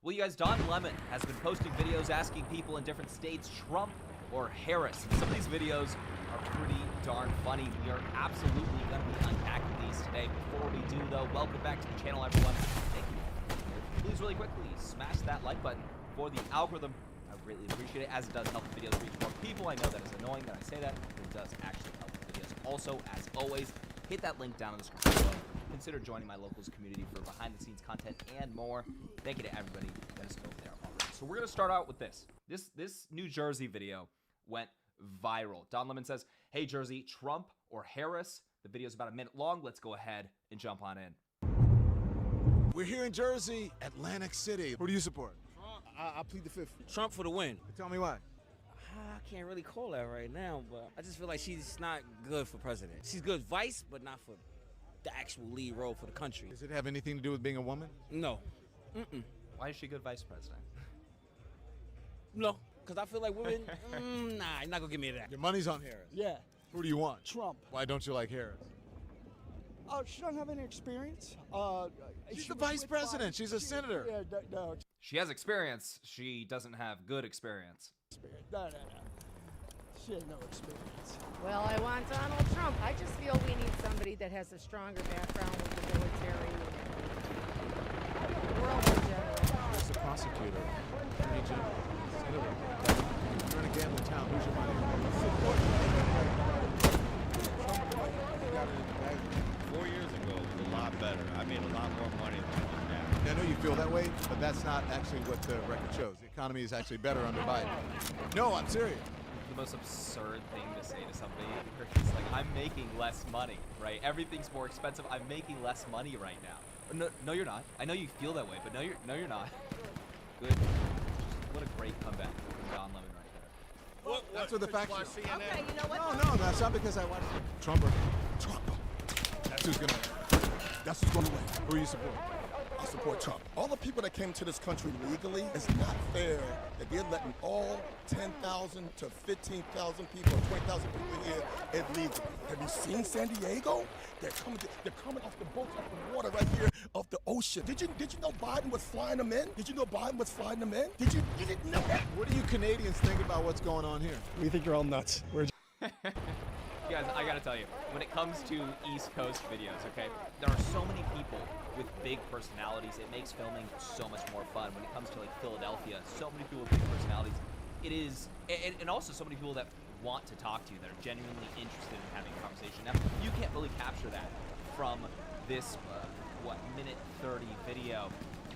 Well, you guys, Don Lemon has been posting videos asking people in different states, Trump or Harris. And some of these videos are pretty darn funny. We are absolutely going to be unpacking these today. Before we do, though, welcome back to the channel, everyone. Thank you. Please, really quickly, smash that like button for the algorithm. I greatly appreciate it, as it does help the videos reach more people. I know that is annoying that I say that, but it does actually help the videos. Also, as always, hit that link down in the description below. Consider joining my locals community for behind-the-scenes content and more. Thank you to everybody that has spoken there already. So we're going to start out with this. This New Jersey video went viral. Don Lemon says, "Hey Jersey, Trump or Harris?" The video's about a minute long. Let's go ahead and jump on in. We're here in Jersey, Atlantic City. Who do you support? Trump. I plead the fifth. Trump for the win. Tell me why. I can't really call that right now, but I just feel like she's not good for president. She's good vice, but not for the actual lead role for the country. Does it have anything to do with being a woman? No. Why is she good vice president? No, because I feel like women, nah, you're not going to give me that. Your money's on Harris. Yeah. Who do you want? Trump. Why don't you like Harris? She doesn't have any experience. She's the vice president. She's a senator. Yeah, no. She has experience. She doesn't have good experience. No. She has no experience. Well, I want Donald Trump. I just feel we need somebody that has a stronger background with the military and the world in general. As a prosecutor, attorney general, senator, you're in a gambling town. Who's your money? 4 years ago, it was a lot better. I made a lot more money than I do now. I know you feel that way, but that's not actually what the record shows. The economy is actually better under Biden. No, I'm serious. The most absurd thing to say to somebody, it's like, I'm making less money, right? Everything's more expensive. I'm making less money right now. No, you're not. I know you feel that way, but no, you're not. Good. What a great comeback from Don Lemon right there. That's what the facts show. Okay, you know what? No, that's not because I watched Trump. That's who's gonna win. That's who's gonna win. Who are you supporting? I support Trump. All the people that came to this country legally, it's not fair that they're letting all 10,000 to 15,000 people, 20,000 people here illegally. Have you seen San Diego? They're coming off the boats, off the water right here, off the ocean. Did you know Biden was flying them in? Did you know Biden was flying them in? You didn't know that? What do you Canadians think about what's going on here? We think you're all nuts. You guys, I gotta tell you, when it comes to East Coast videos, okay, there are so many people with big personalities. It makes filming so much more fun. When it comes to like Philadelphia, so many people with big personalities. It is, and also so many people that want to talk to you, that are genuinely interested in having a conversation. Now, you can't really capture that from this, minute 30 video.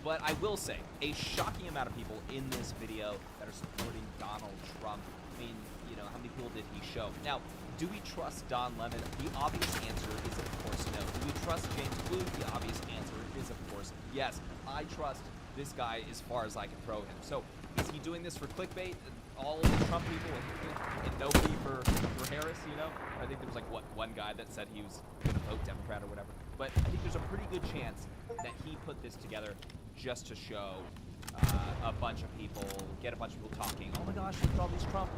But I will say, a shocking amount of people in this video that are supporting Donald Trump. I mean, you know, how many people did he show? Now, do we trust Don Lemon? The obvious answer is, of course, no. Do we trust James Blue? The obvious answer is, of course, yes. I trust this guy as far as I can throw him. So, is he doing this for clickbait? All of the Trump people and nobody for Harris, you know? I think there was like, one guy that said he was going to vote Democrat or whatever. But I think there's a pretty good chance that he put this together just to show a bunch of people, get a bunch of people talking. Oh my gosh, look at all these Trump.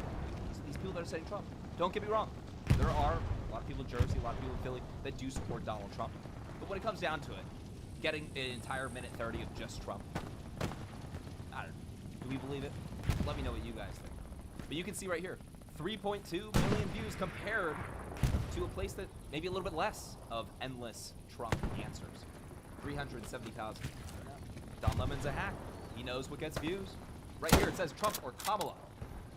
These people that are saying Trump. Don't get me wrong. There are a lot of people in Jersey, a lot of people in Philly that do support Donald Trump. But when it comes down to it, getting an entire minute 30 of just Trump, I don't know. Do we believe it? Let me know what you guys think. But you can see right here, 3.2 million views compared to a place that maybe a little bit less of endless Trump answers. 370,000. Don Lemon's a hack. He knows what gets views. Right here it says Trump or Kamala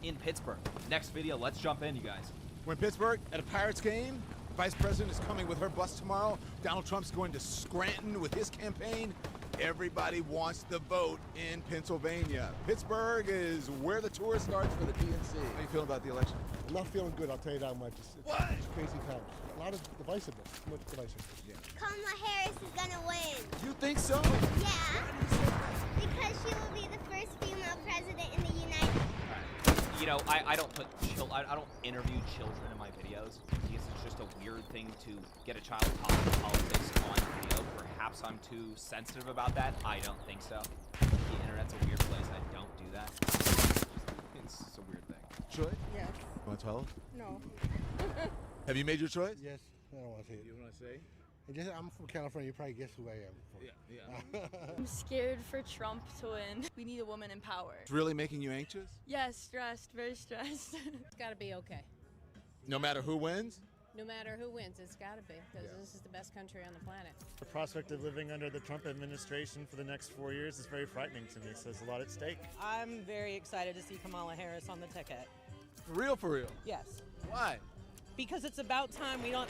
in Pittsburgh. Next video, let's jump in, you guys. We're in Pittsburgh at a Pirates game. Vice President is coming with her bus tomorrow. Donald Trump's going to Scranton with his campaign. Everybody wants the vote in Pennsylvania. Pittsburgh is where the tour starts for the DNC. How are you feeling about the election? I'm not feeling good, I'll tell you that much. It's crazy times. A lot of divisiveness. Too much divisiveness. Yeah. Kamala Harris is gonna win. You think so? Yeah. Because she will be the first female president in the United States. You know, I don't put I don't interview children in my videos because it's just a weird thing to get a child talking politics on video. Perhaps I'm too sensitive about that. I don't think so. The internet's a weird place. I don't do that. It's just a weird thing. Choice? Yes. You want to tell? No. Have you made your choice? Yes. I don't want to say it. You want to say? And just, I'm from California. You probably guess who I am. Yeah. I'm scared for Trump to win. We need a woman in power. It's really making you anxious? Yes, stressed, very stressed. It's got to be okay. No matter who wins? No matter who wins, it's got to be, because this is the best country on the planet. The prospect of living under the Trump administration for the next 4 years is very frightening to me, so there's a lot at stake. I'm very excited to see Kamala Harris on the ticket. For real, for real? Yes. Why? Because it's about time we not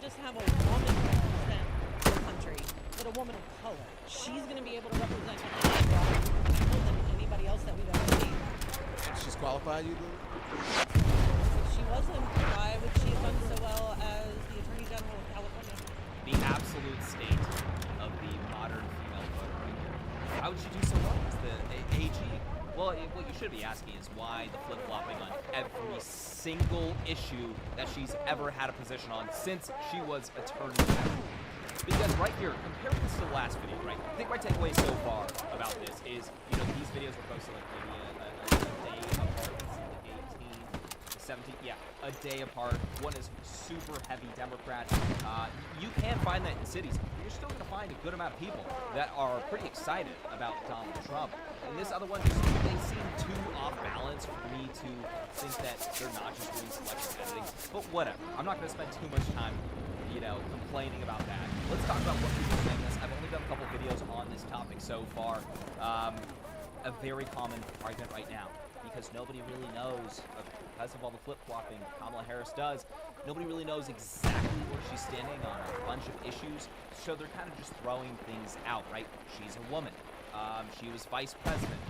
just have a woman represent the country, but a woman of color. She's going to be able to represent more people than anybody else that we've ever seen. And she's qualified, you believe? If she wasn't, why would she have done so well as the Attorney General of California? The absolute state of the modern female voter right here. How would she do so well as the AG? Well, what you should be asking is why the flip-flopping on every single issue that she's ever had a position on since she was Attorney General. Because right here, compare this to the last video, right? I think my takeaway so far about this is, these videos were posted like maybe a day apart. It's the 18th, the 17th, yeah, a day apart. One is super heavy Democrat. You can find that in cities. You're still going to find a good amount of people that are pretty excited about Donald Trump. And this other one, they seem too off balance for me to think that they're not just doing selective editing. But whatever. I'm not going to spend too much time, complaining about that. Let's talk about what people are saying this. I've only done a couple videos on this topic so far. A very common argument right now, because nobody really knows, because of all the flip-flopping Kamala Harris does, nobody really knows exactly where she's standing on a bunch of issues, so they're kind of just throwing things out, right? She's a woman. She was vice president.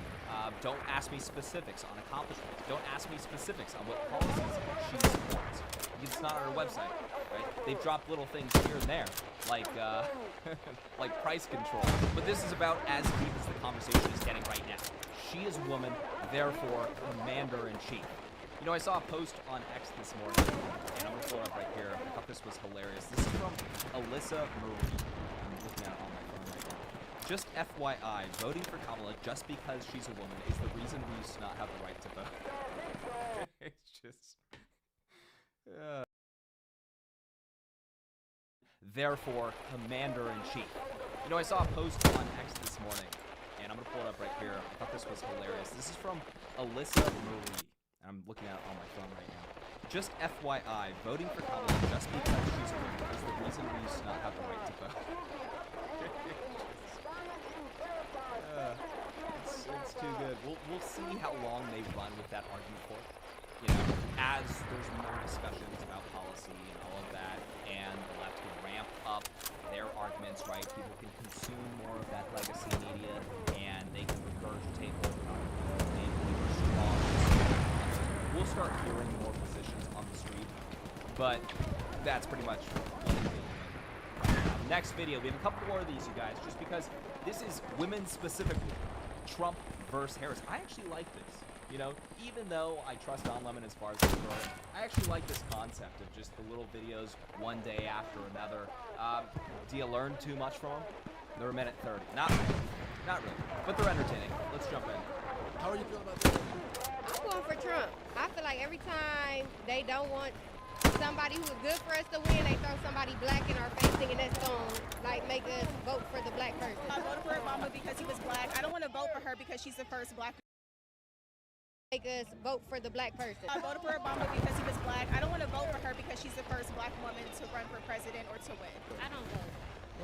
Don't ask me specifics on accomplishments. Don't ask me specifics on what policies she supports. It's not on her website, right? They've dropped little things here and there, like like price control. But this is about as deep as the conversation is getting right now. She is a woman, therefore commander-in-chief. I saw a post on X this morning, and I'm going to pull it up right here. I thought this was hilarious. This is from Alyssa Marie. I'm looking at it on my phone right now. Just FYI, voting for Kamala just because she's a woman is the reason we used to not have the right to vote. It's just... Therefore, commander-in-chief. I saw a post on X this morning, and I'm going to pull it up right here. I thought this was hilarious. This is from Alyssa Marie. I'm looking at it on my phone right now. Just FYI, voting for Kamala just because she's a woman is the reason we used to not have the right to vote. It's too good. We'll see how long they run with that argument for. As there's more discussions about policy and all of that, and the left can ramp up their arguments, right? People can consume more of that legacy media, and they can regurgitate what they believe are strong. We'll start hearing more positions on the street, but that's pretty much what we're dealing with. Next video, we have a couple more of these, you guys, just because this is women specifically. Trump versus Harris. I actually like this. Even though I trust Don Lemon as far as the story, I actually like this concept of just the little videos one day after another. Do you learn too much from them? They're a minute 30. Not really, but they're entertaining. Let's jump in. How are you feeling about this? I'm going for Trump. I feel like every time they don't want somebody who is good for us to win, they throw somebody black in our face thinking that's going to make us vote for the black person. I voted for Obama because he was black. I don't want to vote for her because she's the first black. Make us vote for the black person. I voted for Obama because he was black. I don't want to vote for her because she's the first black woman to run for president or to win. I don't vote.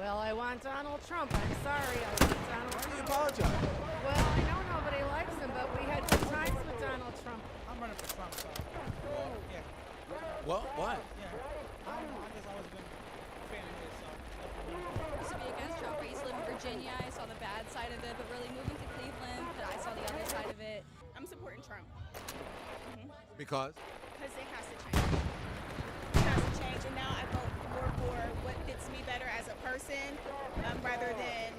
Well, I want Donald Trump. I'm sorry. I want Donald Trump. Why do you apologize? Well, I know nobody likes him, but we had good times with Donald Trump. I'm running for Trump, so. Yeah. Well, why? Yeah. I don't know. I just always been a fan of his, so. I used to be against Trump. I used to live in Virginia. I saw the bad side of it, but really moving to Cleveland, but I saw the other side of it. I'm supporting Trump. Because? Because it has to change. It has to change, and now I vote more for what fits me better as a person, rather than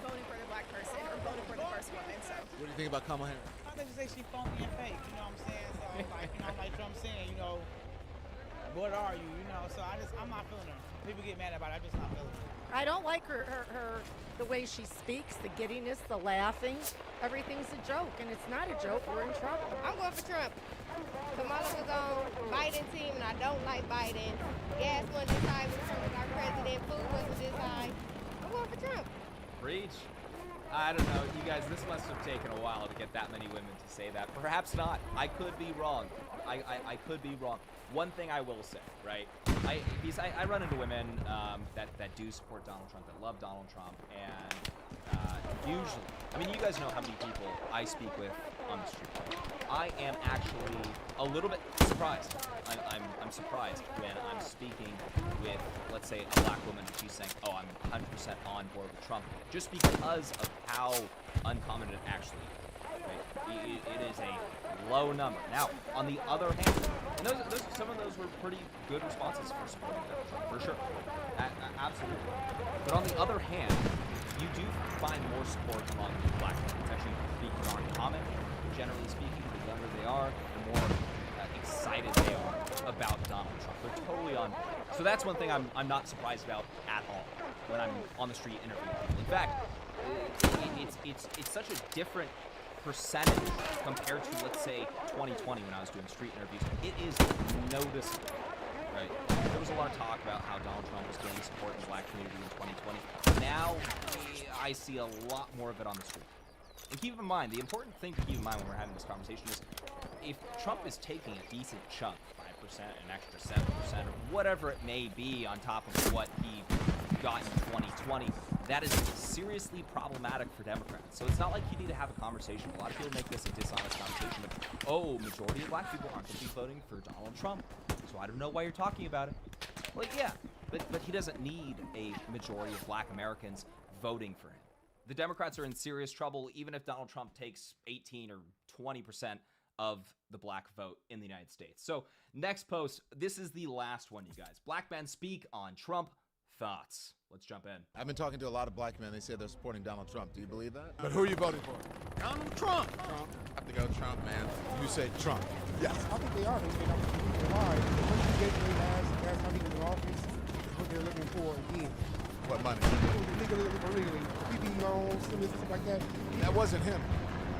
voting for the black person or voting for the first woman. So. What do you think about Kamala Harris? I think say she phony and fake, you know what I'm saying? So, like Trump saying, what are you, So I'm not feeling her. People get mad about it, I'm just not feeling her. I don't like her the way she speaks, the giddiness, the laughing. everything's a joke, and it's not a joke. We're in trouble. I'm going for Trump. Kamala was on Biden's team, and I don't like Biden. Gas wasn't this high when Trump was our president. Food wasn't this high. I'm going for Trump. Preach. I don't know, you guys, this must have taken a while to get that many women to say that. Perhaps not. I could be wrong. I could be wrong. One thing I will say, right? I run into women that do support Donald Trump, that love Donald Trump, and usually, I mean, you guys know how many people I speak with on the street. I am actually a little bit surprised. I'm surprised when I'm speaking with, let's say, a black woman, and she's saying, oh, I'm 100% on board with Trump, just because of how uncommon it actually is. Right? It is a low number. Now, on the other hand, and some of those were pretty good responses for supporting Donald Trump, for sure. Absolutely. But on the other hand, you do find more support among black men. It's actually speaking more common, generally speaking. The younger they are, the more excited they are about Donald Trump. They're totally on board. So that's one thing I'm not surprised about at all when I'm on the street interviewing people. In fact, it's such a different percentage compared to, let's say, 2020 when I was doing street interviews. It is noticeable, right? There was a lot of talk about how Donald Trump was gaining support in the black community in 2020. Now, I see a lot more of it on the street. And keep in mind, the important thing to keep in mind when we're having this conversation is, if Trump is taking a decent chunk, 5%, an extra 7%, or whatever it may be on top of what he got in 2020, that is seriously problematic for Democrats. So it's not like you need to have a conversation. A lot of people make this a dishonest conversation of, oh, majority of black people aren't going to be voting for Donald Trump, so I don't know why you're talking about it. Like, yeah, but he doesn't need a majority of black Americans voting for him. The Democrats are in serious trouble even if Donald Trump takes 18 or 20% of the black vote in the United States. So next post, this is the last one, you guys. Black men speak on Trump. Thoughts? Let's jump in. I've been talking to a lot of black men. They say they're supporting Donald Trump. Do you believe that? But who are you voting for? Donald Trump. Trump. I have to go Trump, man. You say Trump. Yes. I think they are. They are. Once you get the last time he was in office, is what they're looking for again. What money? Illegally. PPP loans, stuff like that. That wasn't him.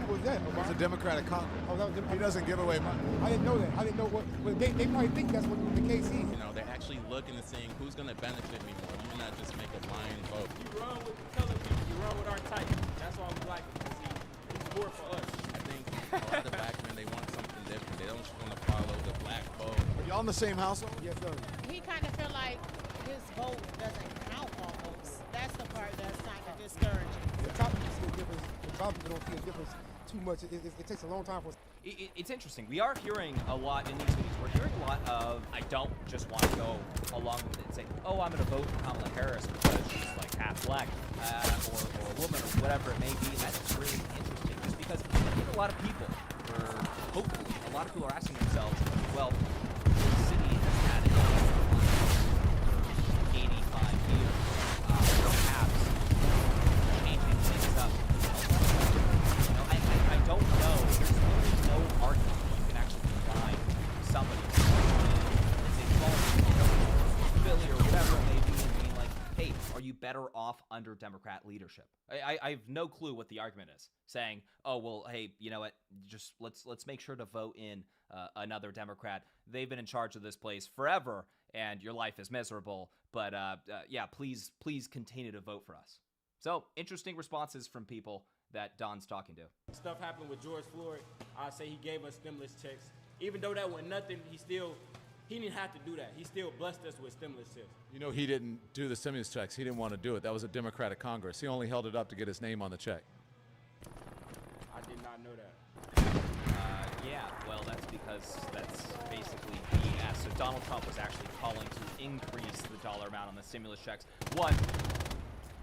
Who was that? It was a Democratic Congress. Oh, that was Democratic. He doesn't give away money. I didn't know that. I didn't know what. But they probably think that's what the case is. You know, they're actually looking and saying who's going to benefit me more. You not just make a blind vote. You run with the color people. You run with our type. That's why we like him. He's more for us. I think a lot of black men, they want something different. They don't just want to follow the black vote. Are y'all in the same household? Yes, sir. He kind of feel like his vote doesn't count almost. That's the part that's kind of discouraging. The top people see a difference. The top people don't see a difference too much. It takes a long time for us. It's interesting. We are hearing a lot in these meetings. We're hearing a lot of, I don't just want to go along with it and say, oh, I'm going to vote for Kamala Harris because she's like half black or a woman or whatever it may be. And that's really interesting just because I think a lot of people, or hopefully a lot of people are asking themselves, well, the city has had it for 85 years. Perhaps changing things up. You know, I don't know. There's really no argument you can actually find somebody that's a false Philly or whatever it may be and being like, hey, are you better off under Democrat leadership? I have no clue what the argument is. Saying, oh, well, hey, you know what, just let's make sure to vote in another Democrat. They've been in charge of this place forever, and your life is miserable. But yeah, please continue to vote for us. So interesting responses from people that Don's talking to. Stuff happened with George Floyd. I say he gave us stimulus checks. Even though that wasn't nothing, he didn't have to do that. He still blessed us with stimulus checks. You know, he didn't do the stimulus checks. He didn't want to do it. That was a Democratic Congress. He only held it up to get his name on the check. I did not know that. Yeah, well, that's because that's basically BS. So Donald Trump was actually calling to increase the dollar amount on the stimulus checks. One,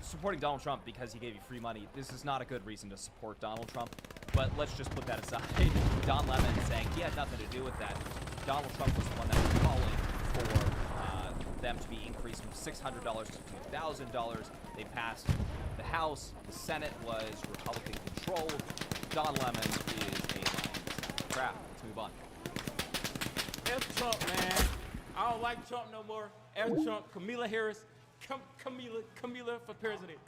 supporting Donald Trump because he gave you free money, this is not a good reason to support Donald Trump. But let's just put that aside. Don Lemon saying he had nothing to do with that. Donald Trump was the one that was calling for them to be increased from $600 to $2,000. They passed the House. The Senate was Republican controlled. Don Lemon is a lying crap. Let's move on. F Trump, man. I don't like Trump no more. F Trump. Kamala Harris. Kamala for president.